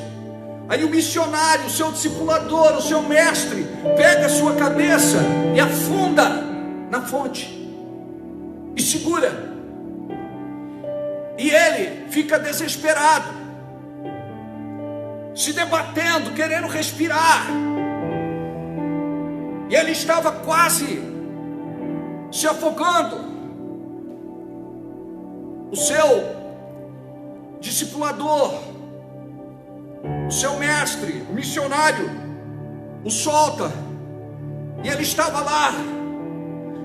Aí o missionário, o seu discipulador, o seu mestre, pega a sua cabeça e afunda na fonte e segura. E ele fica desesperado, se debatendo, querendo respirar. E ele estava quase se afogando. O seu discipulador, o seu mestre, o missionário, o solta. E ele estava lá,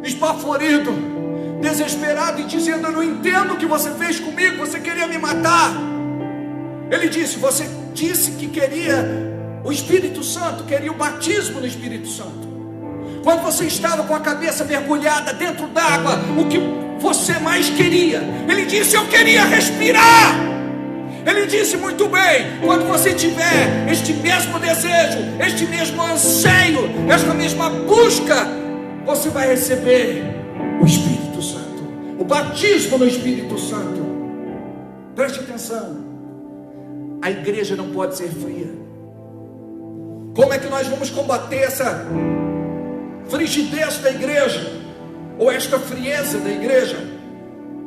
esbaforido, desesperado e dizendo: eu não entendo o que você fez comigo, você queria me matar. Ele disse: você disse que queria o Espírito Santo, queria o batismo no Espírito Santo. Quando você estava com a cabeça mergulhada dentro d'água, o que você mais queria? Ele disse: eu queria respirar. Ele disse: muito bem, quando você tiver este mesmo desejo, este mesmo anseio, esta mesma busca, você vai receber o Espírito Santo, o batismo no Espírito Santo. Preste atenção, a igreja não pode ser fria. Como é que nós vamos combater essa frigidez da igreja, ou esta frieza da igreja?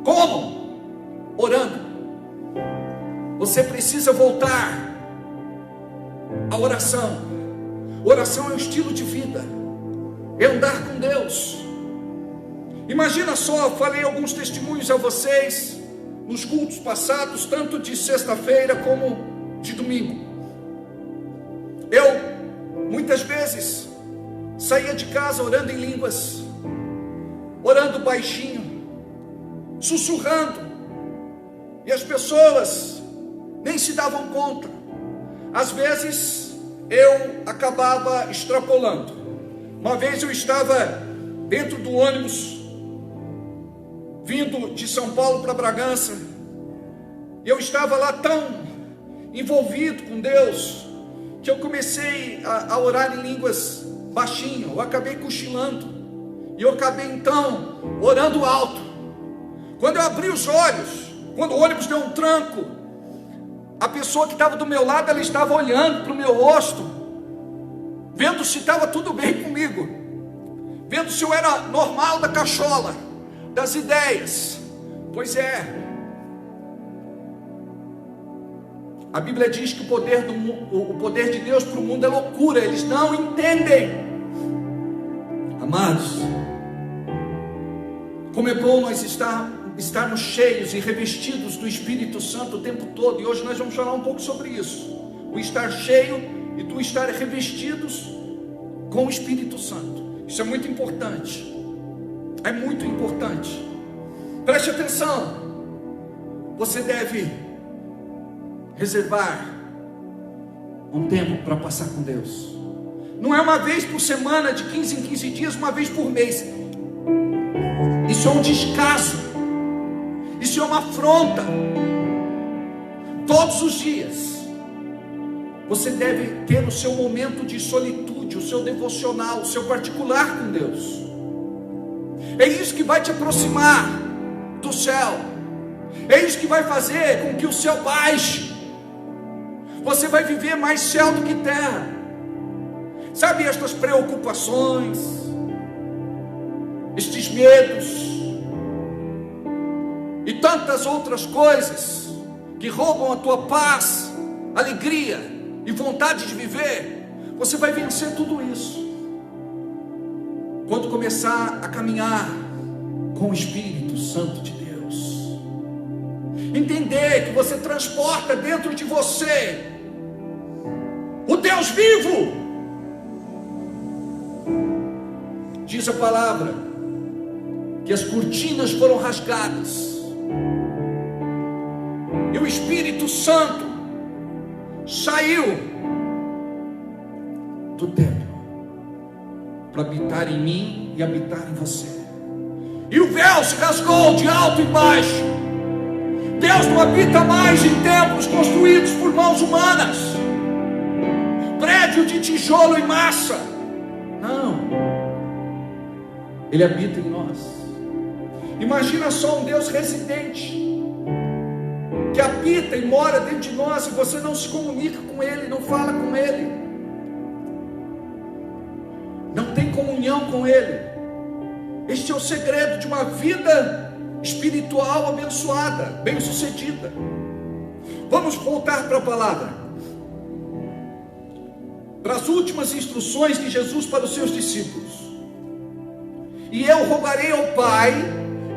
Como? Orando. Você precisa voltar à oração. Oração é um estilo de vida, é andar com Deus. Imagina só, falei alguns testemunhos a vocês nos cultos passados, tanto de sexta-feira como de domingo. Eu muitas vezes saía de casa orando em línguas, orando baixinho, sussurrando, e as pessoas nem se davam conta. Às vezes eu acabava extrapolando. Uma vez eu estava dentro do ônibus vindo de São Paulo para Bragança, e eu estava lá tão envolvido com Deus que eu comecei a orar em línguas baixinho. Eu acabei cochilando, e eu acabei então orando alto. Quando eu abri os olhos, quando o ônibus deu um tranco, a pessoa que estava do meu lado, ela estava olhando para o meu rosto, vendo se estava tudo bem comigo, vendo se eu era normal da cachola, das ideias. Pois é, a Bíblia diz que o poder de Deus para o mundo é loucura, eles não entendem. Amados, como é bom nós estarmos cheios e revestidos do Espírito Santo o tempo todo, e hoje nós vamos falar um pouco sobre isso, o estar cheio e do estar revestidos com o Espírito Santo. Isso é muito importante, é muito importante. Preste atenção, você deve reservar um tempo para passar com Deus. Não é uma vez por semana, de 15 em 15 dias, uma vez por mês. Isso é um descaso, isso é uma afronta. Todos os dias você deve ter o seu momento de solitude, o seu devocional, o seu particular com Deus. É isso que vai te aproximar do céu, é isso que vai fazer com que o céu baixe. Você vai viver mais céu do que terra. Sabe, estas preocupações, estes medos e tantas outras coisas que roubam a tua paz, alegria e vontade de viver, você vai vencer tudo isso quando começar a caminhar com o Espírito Santo de Deus. Entender que você transporta dentro de você o Deus vivo. Diz a palavra que as cortinas foram rasgadas e o Espírito Santo saiu do templo para habitar em mim e habitar em você. E o véu se rasgou de alto e baixo. Deus não habita mais em templos construídos por mãos humanas, prédio de tijolo e massa. Não, Ele habita em nós. Imagina só um Deus residente, que habita e mora dentro de nós, e você não se comunica com Ele, não fala com Ele, não tem comunhão com Ele. Este é o segredo de uma vida espiritual abençoada, bem-sucedida. Vamos voltar para a palavra, para as últimas instruções de Jesus para os seus discípulos. E eu rogarei ao Pai,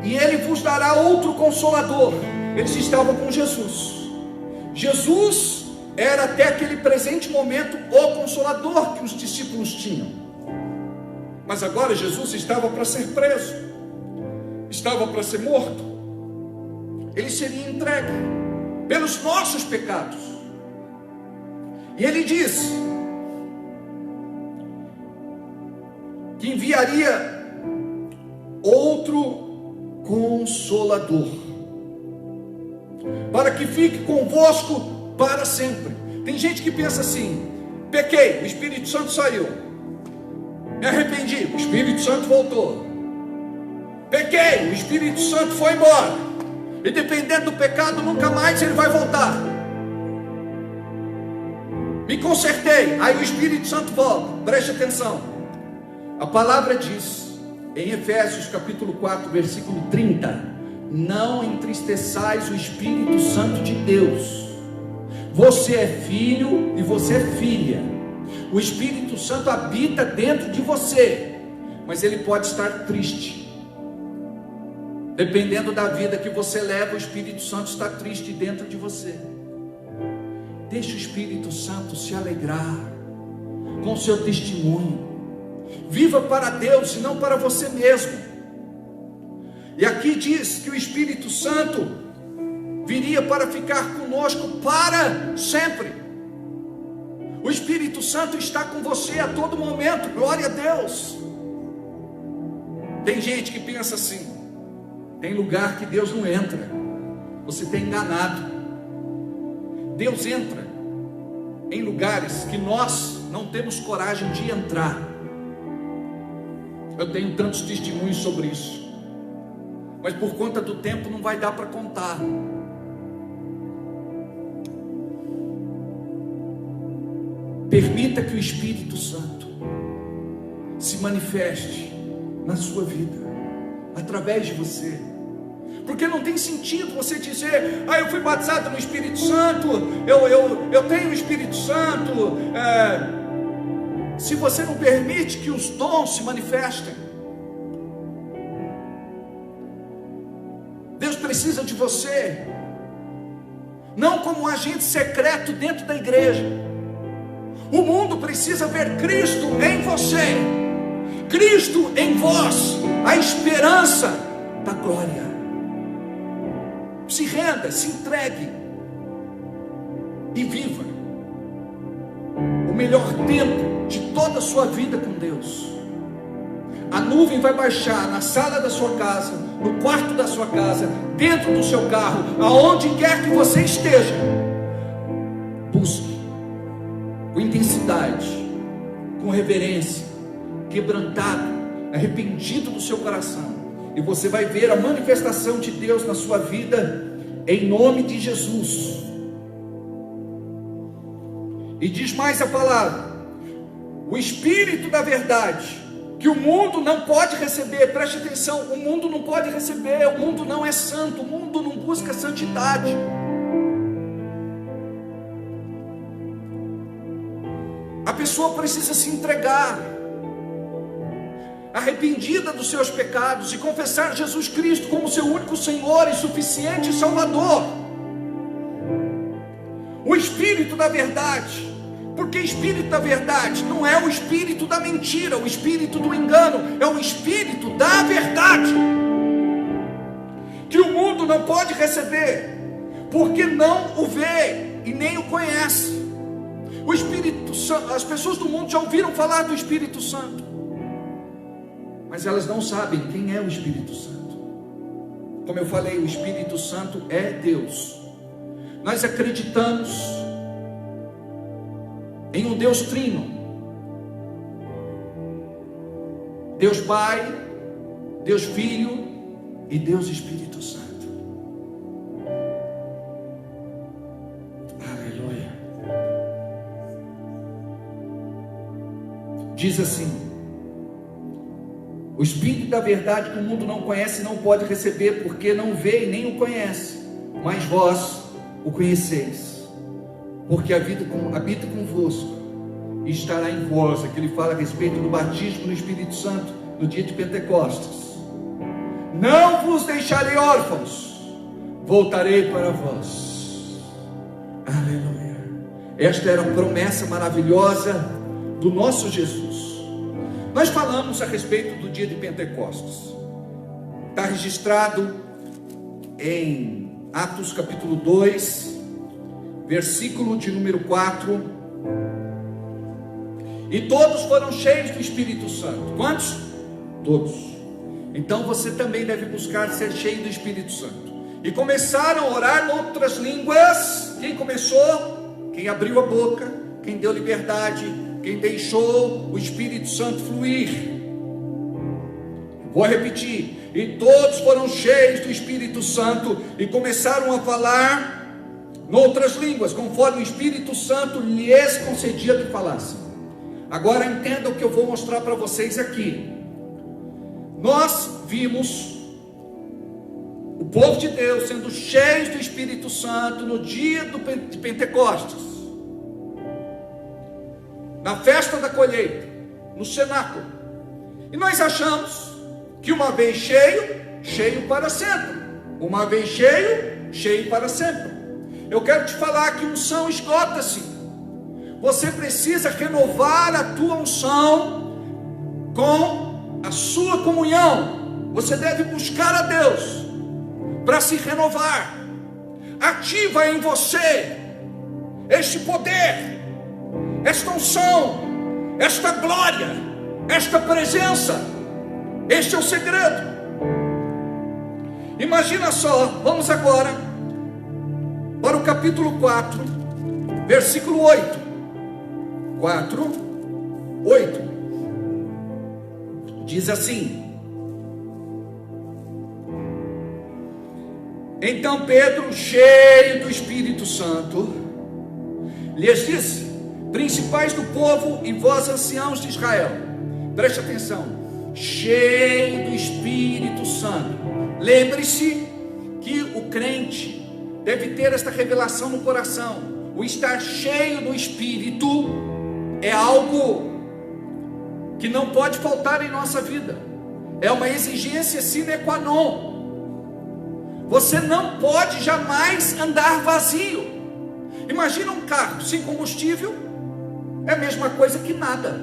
e Ele vos dará outro Consolador. Eles estavam com Jesus. Jesus era até aquele presente momento o Consolador que os discípulos tinham. Mas agora Jesus estava para ser preso, estava para ser morto. Ele seria entregue pelos nossos pecados. E Ele diz: que enviaria outro Consolador, para que fique convosco para sempre. Tem gente que pensa assim: pequei, o Espírito Santo saiu, me arrependi, o Espírito Santo voltou, pequei, o Espírito Santo foi embora, e dependendo do pecado nunca mais ele vai voltar. Me consertei, aí o Espírito Santo volta. Preste atenção, a palavra diz em Efésios capítulo 4 versículo 30: não entristeçais o Espírito Santo de Deus. Você é filho e você é filha. O Espírito Santo habita dentro de você, mas ele pode estar triste. Dependendo da vida que você leva, o Espírito Santo está triste dentro de você. Deixe o Espírito Santo se alegrar com o seu testemunho. Viva para Deus e não para você mesmo. E aqui diz que o Espírito Santo viria para ficar conosco para sempre. O Espírito Santo está com você a todo momento. Glória a Deus. Tem gente que pensa assim: tem lugar que Deus não entra. Você tem enganado. Deus entra em lugares que nós não temos coragem de entrar. Eu tenho tantos testemunhos sobre isso, mas por conta do tempo não vai dar para contar. Permita que o Espírito Santo se manifeste na sua vida, através de você. Porque não tem sentido você dizer: ah, eu fui batizado no Espírito Santo, eu tenho o Espírito Santo, se você não permite que os dons se manifestem. Deus precisa de você, não como um agente secreto dentro da igreja. O mundo precisa ver Cristo em você, Cristo em vós, a esperança da glória. Se renda, se entregue e viva o melhor tempo de toda a sua vida com Deus. A nuvem vai baixar na sala da sua casa, no quarto da sua casa, dentro do seu carro, aonde quer que você esteja. Busque com intensidade, com reverência, quebrantado, arrependido do seu coração, e você vai ver a manifestação de Deus na sua vida, em nome de Jesus. E diz mais a palavra: o Espírito da verdade, que o mundo não pode receber. Preste atenção, o mundo não pode receber, o mundo não é santo, o mundo não busca santidade. A pessoa precisa se entregar, arrependida dos seus pecados, e confessar Jesus Cristo como seu único Senhor e suficiente Salvador. O Espírito da verdade, porque Espírito da verdade não é o espírito da mentira, o espírito do engano, é o Espírito da verdade, que o mundo não pode receber, porque não o vê e nem o conhece. O Espírito Santo, as pessoas do mundo já ouviram falar do Espírito Santo, mas elas não sabem quem é o Espírito Santo. Como eu falei, o Espírito Santo é Deus. Nós acreditamos em um Deus trino, Deus Pai, Deus Filho e Deus Espírito Santo. Aleluia. Diz assim: o Espírito da verdade, que o mundo não conhece, não pode receber, porque não vê e nem o conhece, mas vós o conheceis, porque habita convosco e estará em vós. Aqui ele fala a respeito do batismo no Espírito Santo no dia de Pentecostes. Não vos deixarei órfãos, voltarei para vós. Aleluia. Esta era a promessa maravilhosa do nosso Jesus. Nós falamos a respeito do dia de Pentecostes. Está registrado em Atos capítulo 2, versículo de número 4. E todos foram cheios do Espírito Santo. Quantos? Todos. Então você também deve buscar ser cheio do Espírito Santo. E começaram a orar em outras línguas. Quem começou? Quem abriu a boca, quem deu liberdade, quem deixou o Espírito Santo fluir. Vou repetir. E todos foram cheios do Espírito Santo e começaram a falar em outras línguas, conforme o Espírito Santo lhes concedia que falassem. Agora entenda o que eu vou mostrar para vocês aqui. Nós vimos o povo de Deus sendo cheios do Espírito Santo no dia de Pentecostes, na festa da colheita, no cenáculo. E nós achamos que uma vez cheio, cheio para sempre. Uma vez cheio, cheio para sempre. Eu quero te falar que unção esgota-se. Você precisa renovar a tua unção com a sua comunhão. Você deve buscar a Deus para se renovar. Ativa em você este poder, esta unção, esta glória, esta presença. Este é o segredo. Imagina só, vamos agora para o capítulo 4, versículo 8. 4, 8. Diz assim: Então Pedro, cheio do Espírito Santo, lhes disse: Principais do povo e vós anciãos de Israel, preste atenção, cheio do Espírito Santo. Lembre-se que o crente deve ter esta revelação no coração. O estar cheio do Espírito é algo que não pode faltar em nossa vida. É uma exigência sine qua non. Você não pode jamais andar vazio. Imagina um carro sem combustível, é a mesma coisa que nada.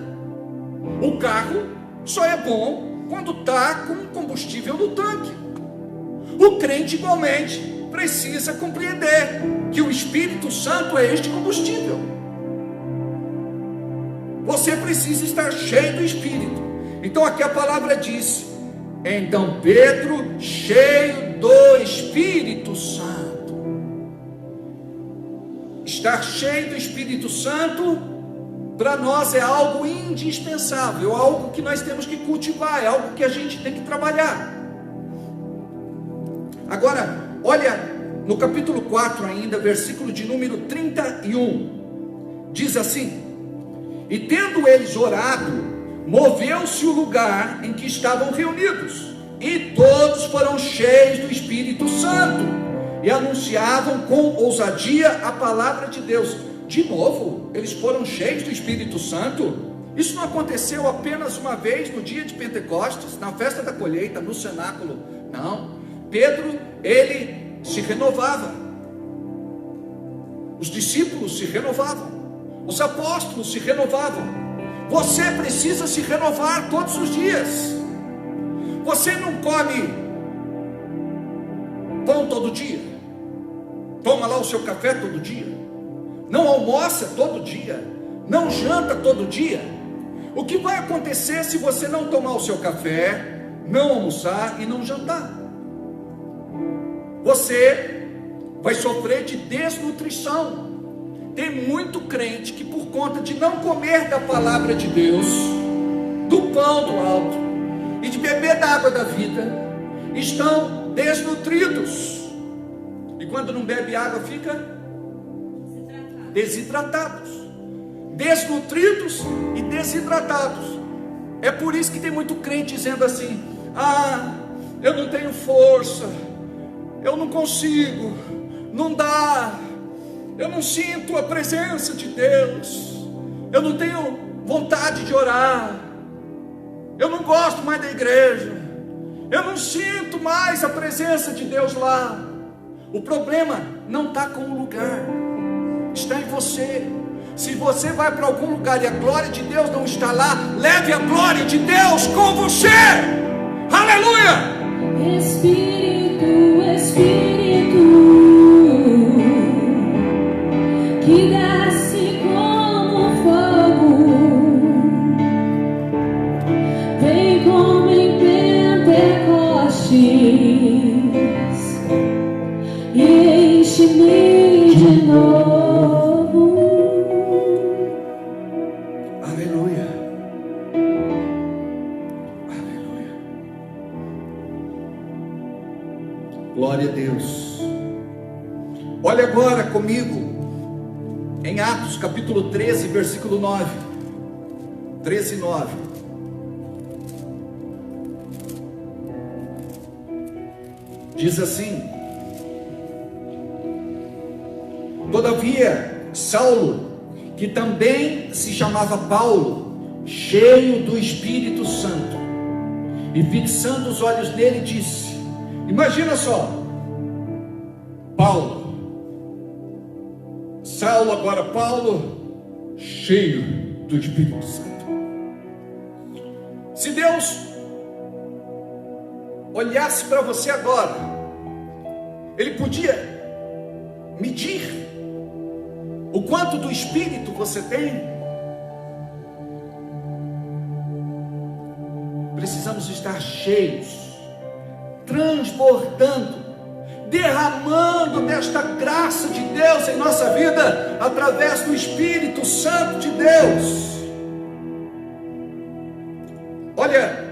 O carro só é bom quando está com combustível no tanque. O crente igualmente precisa compreender que o Espírito Santo é este combustível. Você precisa estar cheio do Espírito. Então aqui a palavra diz: Então Pedro, cheio do Espírito Santo. Estar cheio do Espírito Santo para nós é algo indispensável, é algo que nós temos que cultivar, é algo que a gente tem que trabalhar. Agora, olha no capítulo 4 ainda, versículo de número 31, diz assim: E tendo eles orado, moveu-se o lugar em que estavam reunidos, e todos foram cheios do Espírito Santo, e anunciavam com ousadia a palavra de Deus. De novo, eles foram cheios do Espírito Santo. Isso não aconteceu apenas uma vez no dia de Pentecostes, na festa da colheita, no cenáculo. Não, Pedro, ele se renovava. Os discípulos se renovavam. Os apóstolos se renovavam. Você precisa se renovar todos os dias. Você não come pão todo dia, toma lá o seu café todo dia, não almoça todo dia, não janta todo dia. O que vai acontecer se você não tomar o seu café, não almoçar e não jantar? Você vai sofrer de desnutrição. Tem muito crente que, por conta de não comer da palavra de Deus, do pão do alto e de beber da água da vida, estão desnutridos. E quando não bebe água, fica desidratados. Desnutridos e desidratados. É por isso que tem muito crente dizendo assim: eu não tenho força, eu não consigo, não dá, eu não sinto a presença de Deus, eu não tenho vontade de orar, eu não gosto mais da igreja, eu não sinto mais a presença de Deus lá. O problema não está com o lugar, está em você. Se você vai para algum lugar e a glória de Deus não está lá, leve a glória de Deus com você. Aleluia! Espírito, Espírito, que desce como fogo, como em Pentecostes, e enche-me de novo. Aleluia. Aleluia. Glória a Deus. Olha agora comigo em Atos capítulo 13, versículo 9. 13, 9. Diz assim: todavia, Saulo, que também se chamava Paulo, cheio do Espírito Santo, e fixando os olhos nele, disse: imagina só, Paulo, Saulo, agora Paulo, cheio do Espírito Santo. Se Deus olhasse para você agora, Ele podia medir o quanto do Espírito você tem. Precisamos estar cheios, transbordando, derramando desta graça de Deus em nossa vida, através do Espírito Santo de Deus. Olha,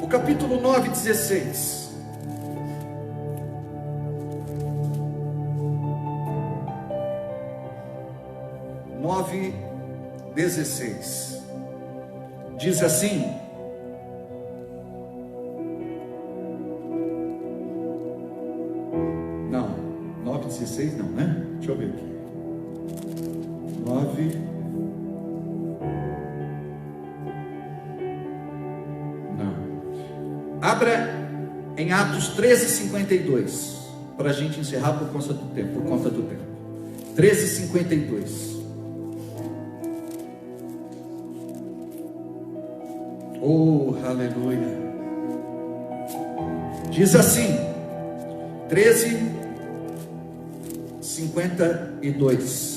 o capítulo 9, 16. Nove, 16. Diz assim: não, 9, 16 não, né? Deixa eu ver aqui. 9. Abra em Atos 13, 52, para a gente encerrar por conta do tempo. 13, 52. Oh, aleluia. Diz assim, 13, 52.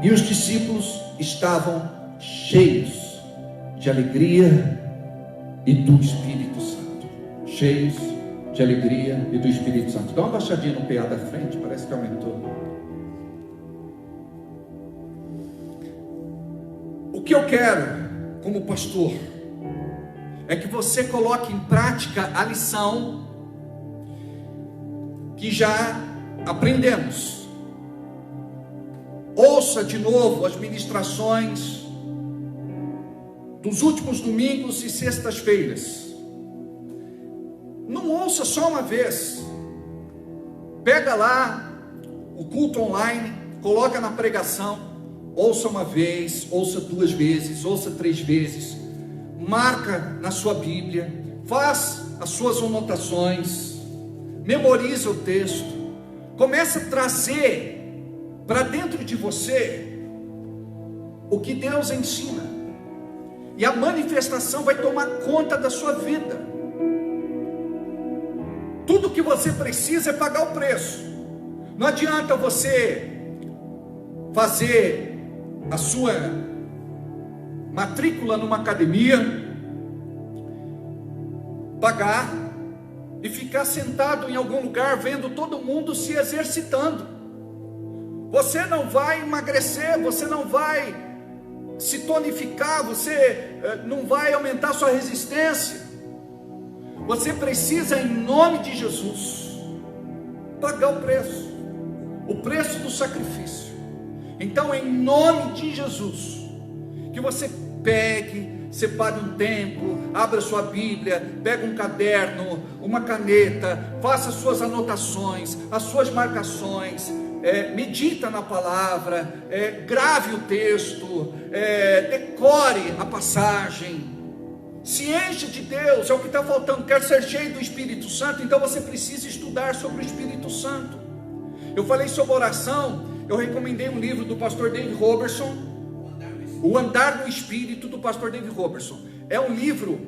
E os discípulos estavam cheios de alegria e do Espírito Santo. Cheios de alegria e do Espírito Santo. Dá uma baixadinha no PA da frente, parece que aumentou. O que eu quero, como pastor, é que você coloque em prática a lição que já aprendemos. Ouça de novo as ministrações dos últimos domingos e sextas-feiras. Não ouça só uma vez. Pega lá o culto online, coloca na pregação, ouça uma vez, ouça 2 vezes, ouça 3 vezes. Marca na sua Bíblia, faz as suas anotações, memoriza o texto, começa a trazer para dentro de você o que Deus ensina, e a manifestação vai tomar conta da sua vida. Tudo que você precisa é pagar o preço. Não adianta você fazer a sua matrícula numa academia, pagar e ficar sentado em algum lugar vendo todo mundo se exercitando. Você não vai emagrecer, você não vai se tonificar, você não vai aumentar sua resistência. Você precisa, em nome de Jesus, pagar o preço do sacrifício. Então, em nome de Jesus, que você pegue, separe um tempo, abra sua Bíblia, pega um caderno, uma caneta, faça suas anotações, as suas marcações, medita na palavra, grave o texto, decore a passagem, se enche de Deus. É o que está faltando. Quer ser cheio do Espírito Santo? Então você precisa estudar sobre o Espírito Santo. Eu falei sobre oração, eu recomendei um livro do pastor David Robertson, O Andar no Espírito, do pastor David Robertson. É um livro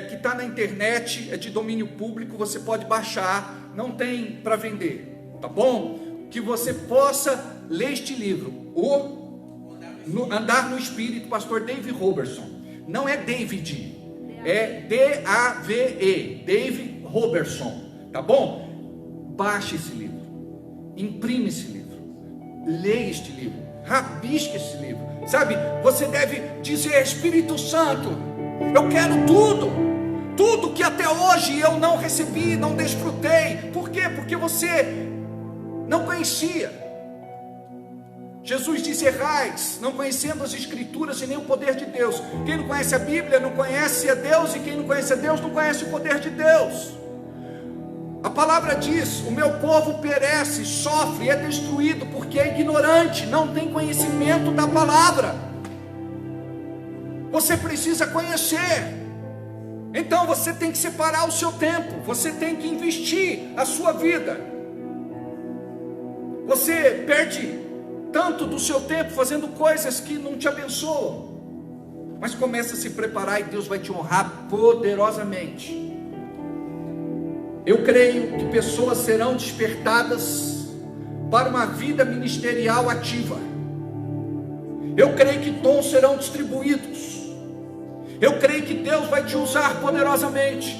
que está na internet, é de domínio público, você pode baixar, não tem para vender, tá bom? Que você possa lê este livro, Andar no Espírito, pastor Dave Robertson. Não é David, é D-A-V-E, Dave Robertson, tá bom? Baixe esse livro, imprime esse livro, leia este livro, rabisque esse livro, sabe? Você deve dizer: Espírito Santo, eu quero tudo que até hoje eu não recebi, não desfrutei. Por quê? Porque você não conhecia. Jesus disse: errais, não conhecendo as Escrituras e nem o poder de Deus. Quem não conhece a Bíblia não conhece a Deus, e quem não conhece a Deus não conhece o poder de Deus. A palavra diz: o meu povo perece, sofre, é destruído porque é ignorante, não tem conhecimento da palavra. Você precisa conhecer. Então você tem que separar o seu tempo, você tem que investir a sua vida. Você perde tanto do seu tempo fazendo coisas que não te abençoam, mas começa a se preparar e Deus vai te honrar poderosamente. Eu creio que pessoas serão despertadas para uma vida ministerial ativa. Eu creio que dons serão distribuídos. Eu creio que Deus vai te usar poderosamente.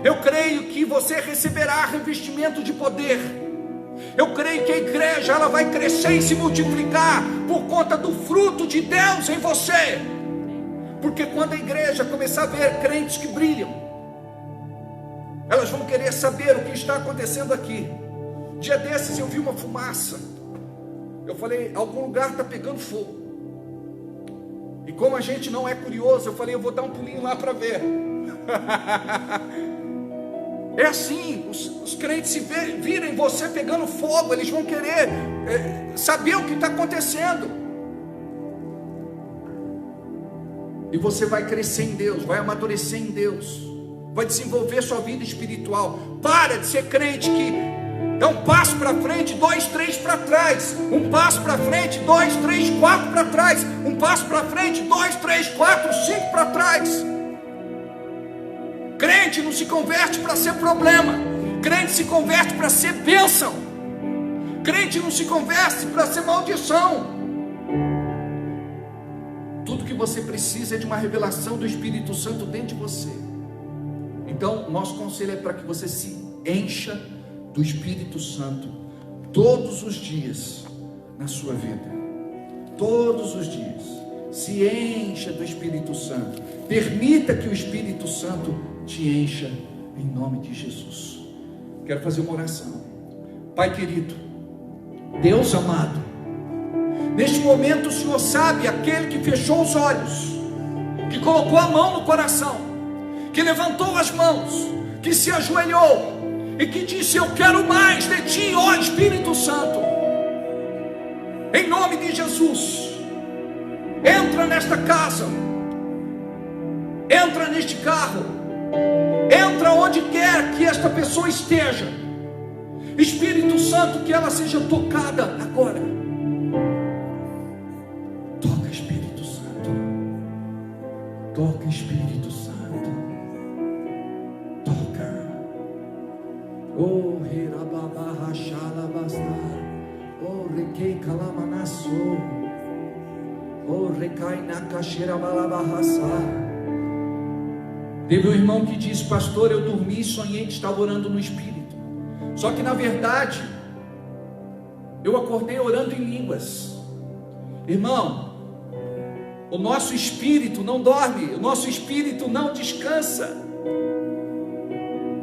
Eu creio que você receberá revestimento de poder. Eu creio que a igreja ela vai crescer e se multiplicar por conta do fruto de Deus em você. Porque quando a igreja começar a ver crentes que brilham, elas vão querer saber o que está acontecendo aqui. Dia desses eu vi uma fumaça. Eu falei: algum lugar está pegando fogo. E como a gente não é curioso, eu falei: eu vou dar um pulinho lá para ver. É assim, os crentes se virem você pegando fogo, eles vão querer saber o que está acontecendo. E você vai crescer em Deus, vai amadurecer em Deus, vai desenvolver sua vida espiritual. Para de ser crente que dá um passo para frente, 2, 3 para trás. Um passo para frente, 2, 3, 4 para trás. Um passo para frente, 2, 3, 4, 5 para trás. Crente não se converte para ser problema. Crente se converte para ser bênção. Crente não se converte para ser maldição. Tudo que você precisa é de uma revelação do Espírito Santo dentro de você. Então, nosso conselho é para que você se encha do Espírito Santo todos os dias na sua vida. Todos os dias se encha do Espírito Santo. Permita que o Espírito Santo te encha em nome de Jesus. Quero fazer uma oração. Pai querido, Deus amado, neste momento o Senhor sabe aquele que fechou os olhos, que colocou a mão no coração, que levantou as mãos, que se ajoelhou e que disse: eu quero mais de ti, ó Espírito Santo. Em nome de Jesus, entra nesta casa, entra neste carro, entra onde quer que esta pessoa esteja. Espírito Santo, que ela seja tocada agora. Toca, Espírito Santo. Toca, Espírito Santo. Toca. Oh, Hirababa Hashalabastar. Oh, Rekei Kalamanasso. Oh, Rekai Nakashirabalabahassa. Teve um irmão que disse: pastor, eu dormi e sonhei que estava orando no Espírito. Só que na verdade, eu acordei orando em línguas. Irmão, o nosso espírito não dorme, o nosso espírito não descansa.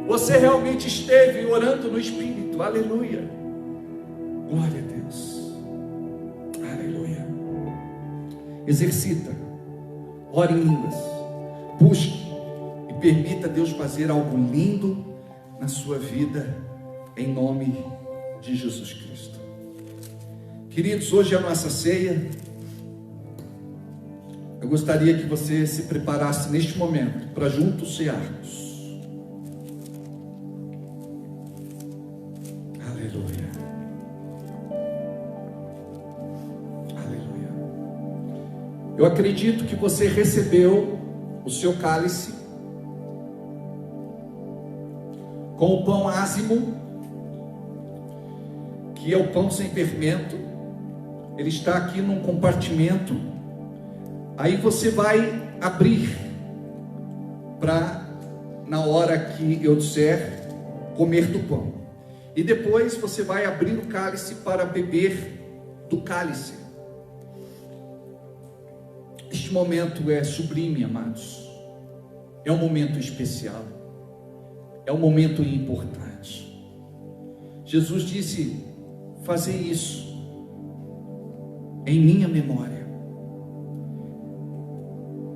Você realmente esteve orando no Espírito, aleluia. Glória a Deus, aleluia. Exercita, ore em línguas, busque e permita Deus fazer algo lindo na sua vida, em nome de Jesus Cristo. Queridos, hoje é a nossa ceia. Eu gostaria que você se preparasse neste momento para juntos cearmos. Aleluia. Aleluia. Eu acredito que você recebeu o seu cálice com o pão ázimo, que é o pão sem fermento. Ele está aqui num compartimento. Aí você vai abrir para, na hora que eu disser, comer do pão. E depois você vai abrir o cálice para beber do cálice. Este momento é sublime, amados. É um momento especial. É um momento importante. Jesus disse: fazei isso em minha memória.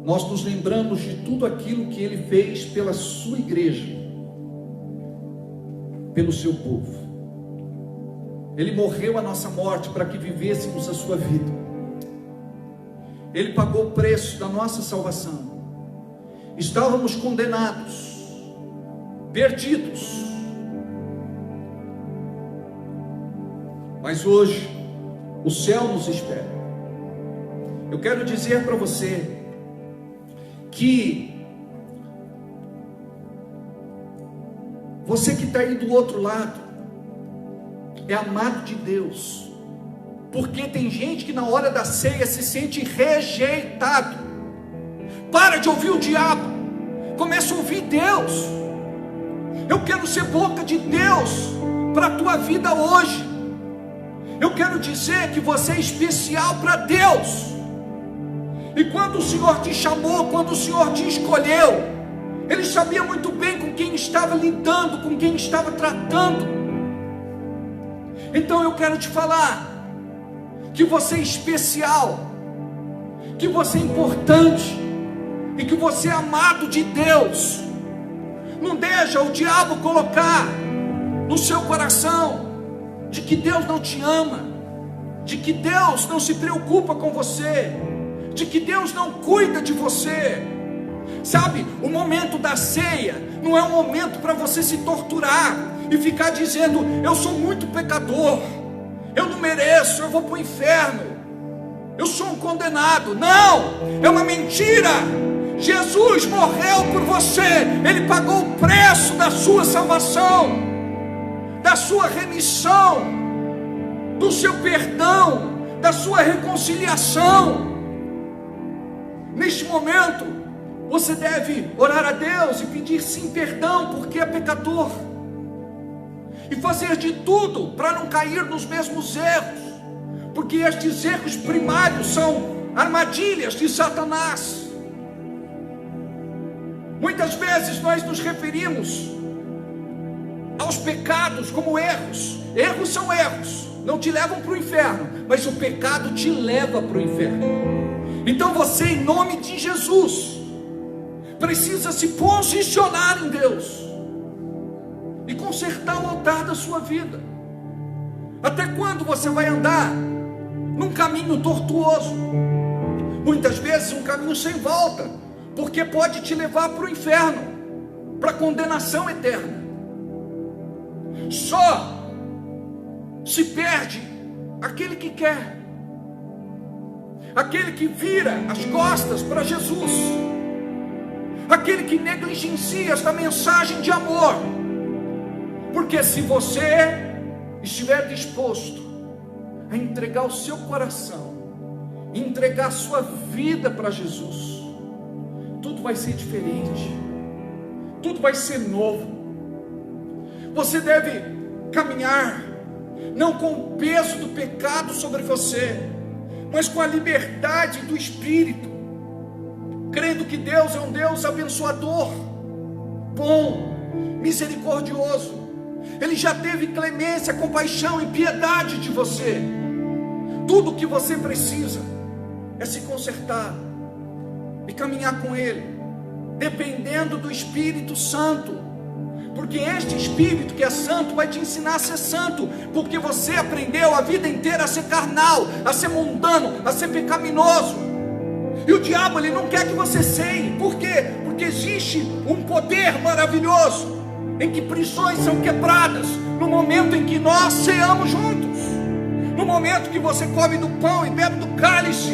Nós nos lembramos de tudo aquilo que Ele fez pela sua igreja, pelo seu povo. Ele morreu a nossa morte para que vivêssemos a sua vida. Ele pagou o preço da nossa salvação. Estávamos condenados, perdidos, mas hoje o céu nos espera. Eu quero dizer para você que você que está aí do outro lado é amado de Deus, porque tem gente que na hora da ceia se sente rejeitado. Para de ouvir o diabo, começa a ouvir Deus. Eu quero ser boca de Deus para a tua vida hoje. Eu quero dizer que você é especial para Deus. E quando o Senhor te chamou, quando o Senhor te escolheu, Ele sabia muito bem com quem estava lidando, com quem estava tratando. Então eu quero te falar que você é especial, que você é importante e que você é amado de Deus. Não deixa o diabo colocar no seu coração de que Deus não te ama, de que Deus não se preocupa com você, de que Deus não cuida de você. Sabe, o momento da ceia não é um momento para você se torturar e ficar dizendo: eu sou muito pecador, eu não mereço, eu vou para o inferno, eu sou um condenado. Não, é uma mentira. Jesus morreu por você, Ele pagou o preço da sua salvação, da sua remissão, do seu perdão, da sua reconciliação. Neste momento, você deve orar a Deus e pedir sim perdão, porque é pecador, e fazer de tudo para não cair nos mesmos erros, porque estes erros primários são armadilhas de Satanás. Muitas vezes nós nos referimos aos pecados como erros. Erros são erros, não te levam para o inferno, mas o pecado te leva para o inferno. Então você, em nome de Jesus, precisa se posicionar em Deus e consertar o altar da sua vida. Até quando você vai andar num caminho tortuoso? Muitas vezes um caminho sem volta, porque pode te levar para o inferno, para a condenação eterna. Só se perde aquele que quer, aquele que vira as costas para Jesus, aquele que negligencia esta mensagem de amor. Porque se você estiver disposto a entregar o seu coração, entregar a sua vida para Jesus, tudo vai ser diferente, tudo vai ser novo. Você deve caminhar não com o peso do pecado sobre você, mas com a liberdade do Espírito, crendo que Deus é um Deus abençoador, bom, misericordioso. Ele já teve clemência, compaixão e piedade de você. Tudo o que você precisa é se consertar e caminhar com Ele, dependendo do Espírito Santo, porque este Espírito que é santo vai te ensinar a ser santo, porque você aprendeu a vida inteira a ser carnal, a ser mundano, a ser pecaminoso. E o diabo, ele não quer que você ceie. Por quê? Porque existe um poder maravilhoso em que prisões são quebradas no momento em que nós ceamos juntos, no momento que você come do pão e bebe do cálice.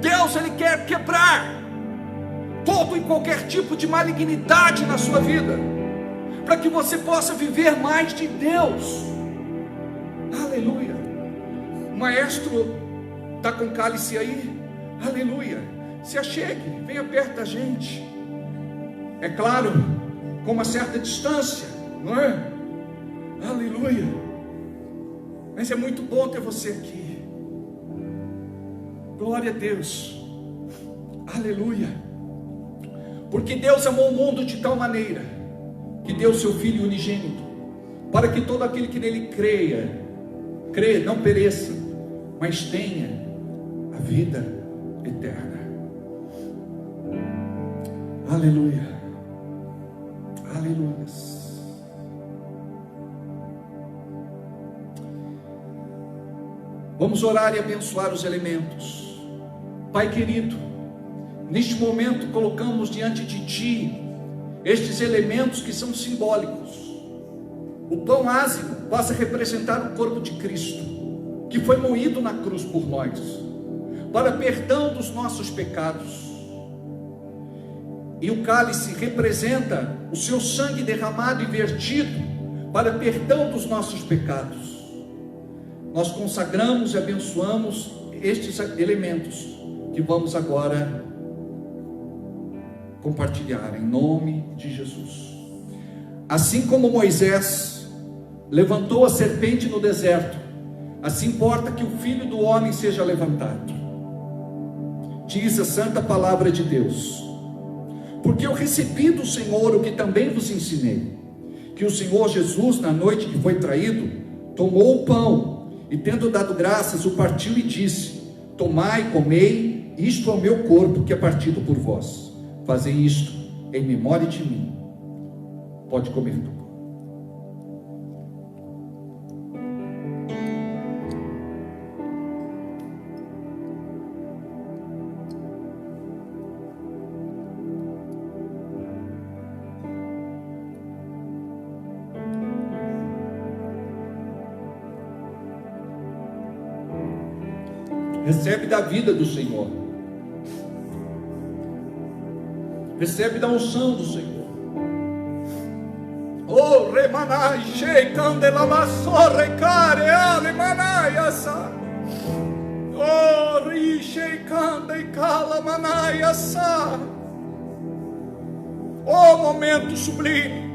Deus, Ele quer quebrar todo e qualquer tipo de malignidade na sua vida, para que você possa viver mais de Deus. Aleluia. O maestro está com cálice aí? Aleluia. Se achegue, venha perto da gente. É claro, com uma certa distância, não é? Aleluia. Mas é muito bom ter você aqui. Glória a Deus. Aleluia. Porque Deus amou o mundo de tal maneira que deu seu Filho unigênito, para que todo aquele que nele crê, não pereça, mas tenha a vida eterna. Aleluia. Aleluia. Vamos orar e abençoar os elementos. Pai querido, neste momento colocamos diante de Ti estes elementos que são simbólicos. O pão ázimo passa a representar o corpo de Cristo, que foi moído na cruz por nós, para perdão dos nossos pecados. E o cálice representa o seu sangue derramado e vertido para perdão dos nossos pecados. Nós consagramos e abençoamos estes elementos que vamos agora compartilhar em nome de Jesus. Assim como Moisés levantou a serpente no deserto, assim importa que o Filho do Homem seja levantado. Diz a santa palavra de Deus: porque eu recebi do Senhor o que também vos ensinei, que o Senhor Jesus, na noite que foi traído, tomou o pão e, tendo dado graças, o partiu e disse: tomai e comei, isto é o meu corpo que é partido por vós. Fazei isto em memória de mim. Pode comer do pão. Recebe da vida do Senhor, recebe da unção do Senhor. Oh, remanai, sheikandela masorre care, alemanai asa. Oh, ri sheikanda e kala manai asa. Oh, momento sublime,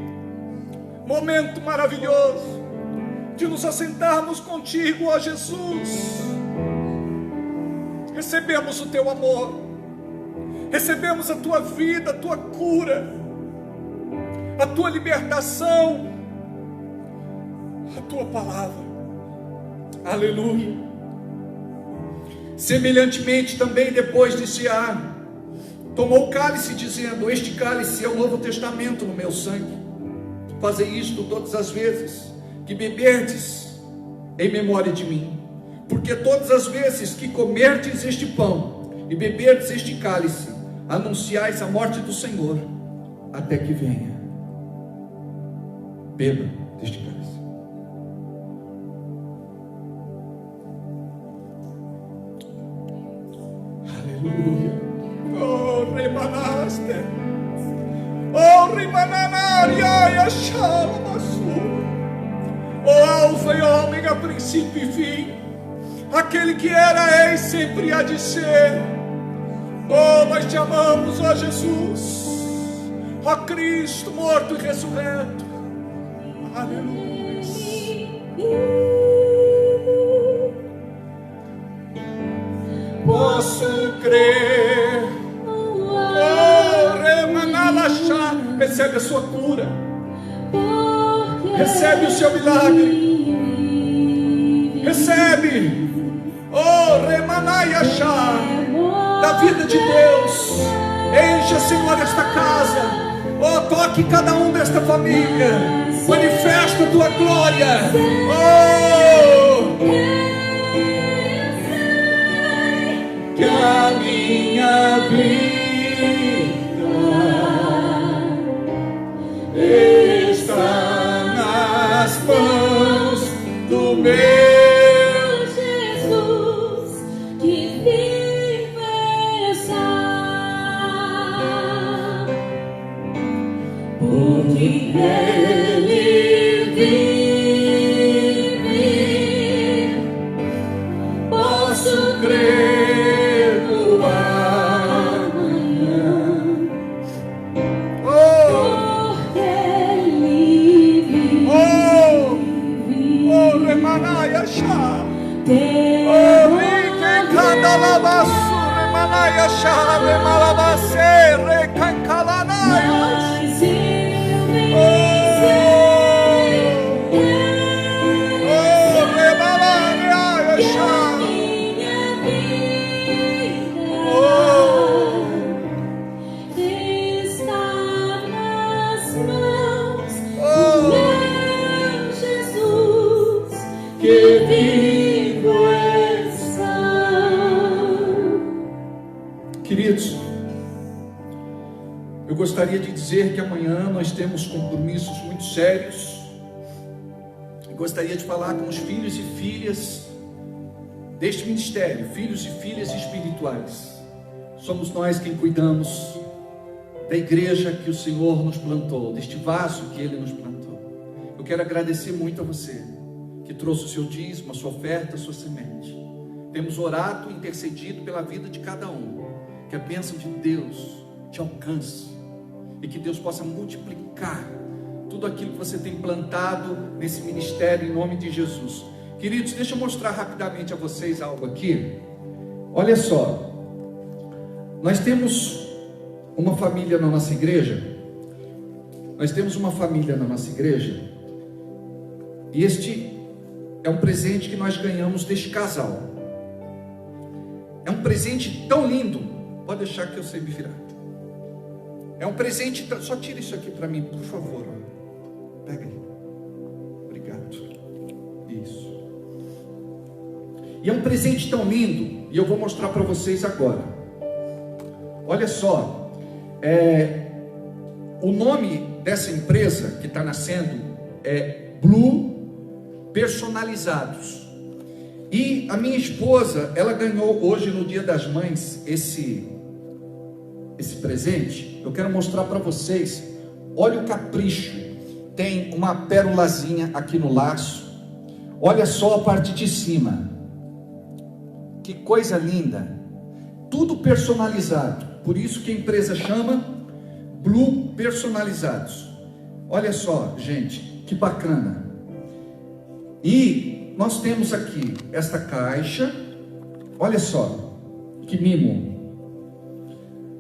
momento maravilhoso de nos assentarmos contigo, ó Jesus. Recebemos o teu amor, recebemos a tua vida, a tua cura, a tua libertação, a tua palavra. Aleluia. Semelhantemente também, depois de cear, tomou o cálice, dizendo: este cálice é o novo testamento no meu sangue. Fazei isto todas as vezes que beberdes em memória de mim. Porque todas as vezes que comerdes este pão e beberdes este cálice, anunciais a morte do Senhor até que venha. Beba deste cálice. Aleluia. Oh, remanaste. Oh, remananaria, shalamasu. Oh, alfa e ômega, princípio e fim. Aquele que era, é e sempre há de ser. Oh, nós te amamos, ó Jesus, ó Cristo morto e ressurreto. Aleluia. Posso crer. Oh, remanalachá. Recebe a sua cura, recebe o seu milagre, recebe. Oh, remanaiachá, da vida de Deus. Encha, Senhor, esta casa. Oh, toque cada um desta família. Manifesta a tua glória. Oh, que a minha vida está nas mãos do meu Ele vive, crer no amanhã. Oh, Porque Ele vive. oh, remanaya chá. Deus Oh, rique candalabaçu, remanaya chá, remalabacê, recancalanaya. mas eu Oh, remanaya chá. minha vida está nas mãos do meu Jesus, que vivo está. Queridos, eu gostaria de dizer que amanhã nós temos compromissos muito sérios. Eu gostaria de falar com os filhos e filhas deste ministério, filhos e filhas espirituais. Somos nós quem cuidamos da igreja que o Senhor nos plantou, deste vaso que Ele nos plantou. Eu quero agradecer muito a você que trouxe o seu dízimo, a sua oferta, a sua semente. Temos orado e intercedido pela vida de cada um. Que a bênção de Deus te alcance e que Deus possa multiplicar tudo aquilo que você tem plantado nesse ministério em nome de Jesus. Queridos, deixa eu mostrar rapidamente a vocês algo aqui. Olha só, nós temos uma família na nossa igreja. E este é um presente que nós ganhamos deste casal. É um presente tão lindo. Pode deixar que eu sei me virar. É um presente, só tira isso aqui para mim, por favor. Pega aí. Obrigado. Isso. E é um presente tão lindo, e eu vou mostrar para vocês agora. Olha só, o nome dessa empresa que está nascendo é Blue Personalizados. E a minha esposa, ela ganhou hoje no Dia das Mães esse presente. Eu quero mostrar para vocês. Olha o capricho. Tem uma pérolazinha aqui no laço. Olha só a parte de cima. Que coisa linda. Tudo personalizado. Por isso que a empresa chama Blue Personalizados. Olha só, gente, que bacana. E nós temos aqui esta caixa. Olha só, que mimo.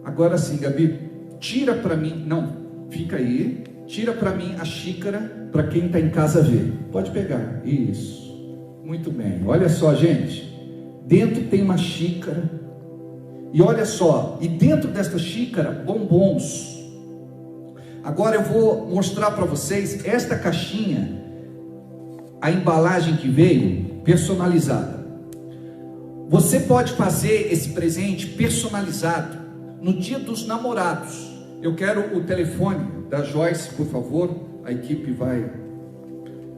Agora sim, Gabi, tira para mim, não, fica aí, tira para mim a xícara, para quem está em casa ver. Pode pegar, isso, muito bem. Olha só, gente, dentro tem uma xícara, e olha só, e dentro desta xícara, bombons. Agora eu vou mostrar para vocês esta caixinha, a embalagem que veio, personalizada. Você pode fazer esse presente personalizado no Dia dos Namorados. Eu quero o telefone da Joyce, por favor. A equipe vai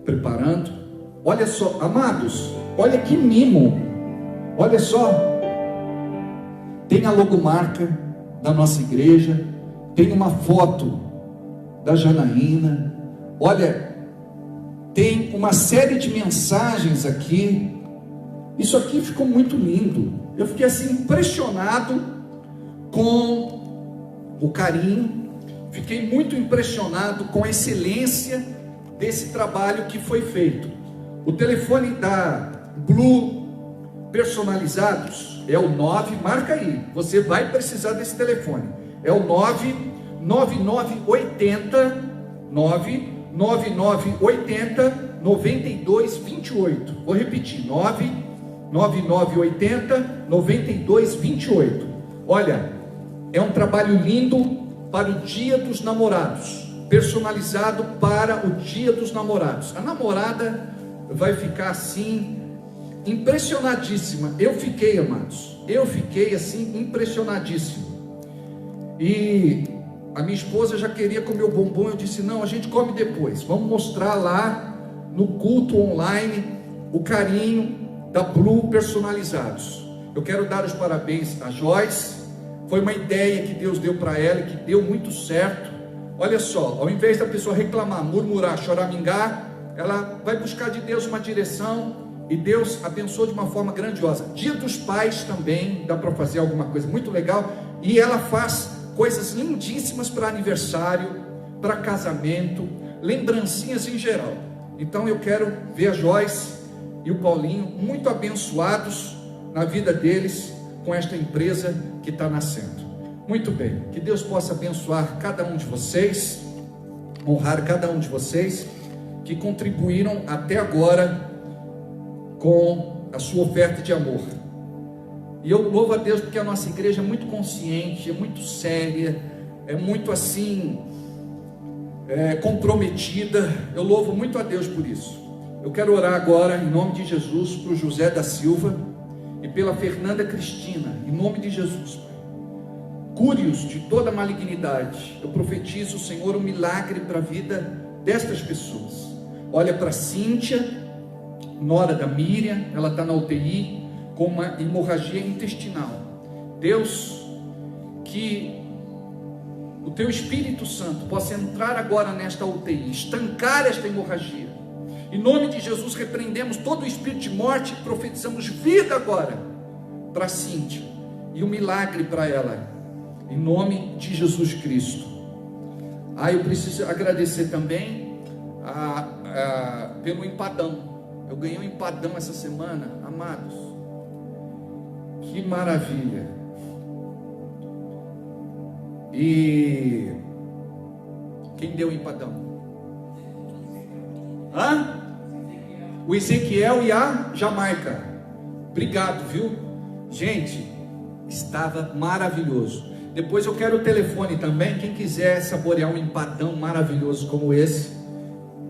preparando. Olha só, amados, olha que mimo. Olha só, tem a logomarca da nossa igreja, tem uma foto da Janaína. Olha, tem uma série de mensagens aqui. Isso aqui ficou muito lindo. Eu fiquei assim impressionado com o carinho, fiquei muito impressionado com a excelência desse trabalho que foi feito. O telefone da Blue Personalizados é o 9, marca aí, você vai precisar desse telefone, é o 99980 9228. Vou repetir, 99980 9228. Olha, é um trabalho lindo para o Dia dos Namorados, personalizado para o Dia dos Namorados. A namorada vai ficar assim, impressionadíssima. Eu fiquei, amados, eu fiquei assim, impressionadíssimo. E a minha esposa já queria comer o bombom. Eu disse, não, a gente come depois. Vamos mostrar lá no culto online o carinho da Blue Personalizados. Eu quero dar os parabéns a Joyce. Foi uma ideia que Deus deu para ela, que deu muito certo. Olha só, ao invés da pessoa reclamar, murmurar, choramingar, ela vai buscar de Deus uma direção e Deus abençoou de uma forma grandiosa. Dia dos Pais também dá para fazer alguma coisa muito legal, e ela faz coisas lindíssimas para aniversário, para casamento, lembrancinhas em geral. Então eu quero ver a Joyce e o Paulinho muito abençoados na vida deles com esta empresa que está nascendo. Muito bem, que Deus possa abençoar cada um de vocês, honrar cada um de vocês que contribuíram até agora com a sua oferta de amor. E eu louvo a Deus porque a nossa igreja é muito consciente, é muito séria, é muito assim, comprometida. Eu louvo muito a Deus por isso. Eu quero orar agora em nome de Jesus para o José da Silva e pela Fernanda Cristina, em nome de Jesus. Cure-os de toda malignidade. Eu profetizo, Senhor, um milagre para a vida destas pessoas. Olha para Cíntia, nora da Miriam, ela está na UTI com uma hemorragia intestinal. Deus, que o Teu Espírito Santo possa entrar agora nesta UTI, estancar esta hemorragia. Em nome de Jesus, repreendemos todo o espírito de morte e profetizamos vida agora para Cíntia e um milagre para ela, em nome de Jesus Cristo. Eu preciso agradecer também pelo empadão. Eu ganhei um empadão essa semana, amados. Que maravilha. E quem deu o empadão? O Ezequiel e a Jamaica. Obrigado, viu? Gente, estava maravilhoso. Depois eu quero o telefone também. Quem quiser saborear um empadão maravilhoso como esse,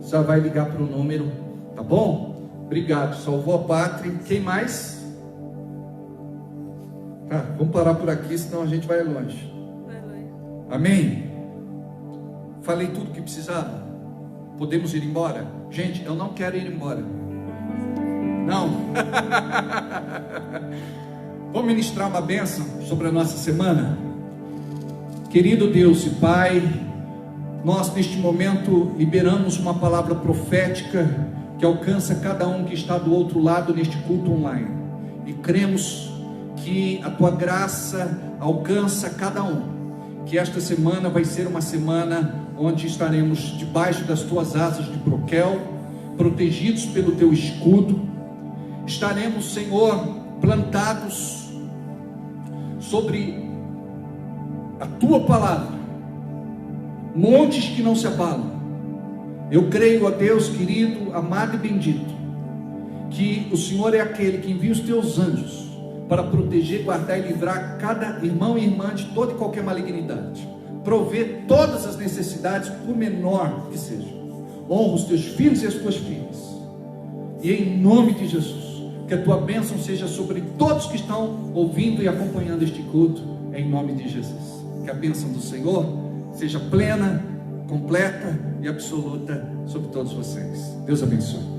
já vai ligar para o número, tá bom? Obrigado, salvou a pátria. Quem mais? Vamos parar por aqui, senão a gente vai longe. Amém? Falei tudo que precisava? Podemos ir embora? Gente, eu não quero ir embora. Não. Vamos ministrar uma bênção sobre a nossa semana? Querido Deus e Pai, nós neste momento liberamos uma palavra profética que alcança cada um que está do outro lado neste culto online, e cremos que a Tua graça alcança cada um, que esta semana vai ser uma semana onde estaremos debaixo das Tuas asas de broquel, protegidos pelo Teu escudo. Estaremos, Senhor, plantados sobre a Tua palavra, montes que não se abalam. Eu creio, ó Deus querido, amado e bendito, que o Senhor é aquele que envia os Teus anjos para proteger, guardar e livrar cada irmão e irmã de toda e qualquer malignidade, prover todas as necessidades, por menor que seja. Honra os Teus filhos e as Tuas filhas, e em nome de Jesus, que a Tua bênção seja sobre todos que estão ouvindo e acompanhando este culto, em nome de Jesus. Que a bênção do Senhor seja plena, completa e absoluta sobre todos vocês. Deus abençoe.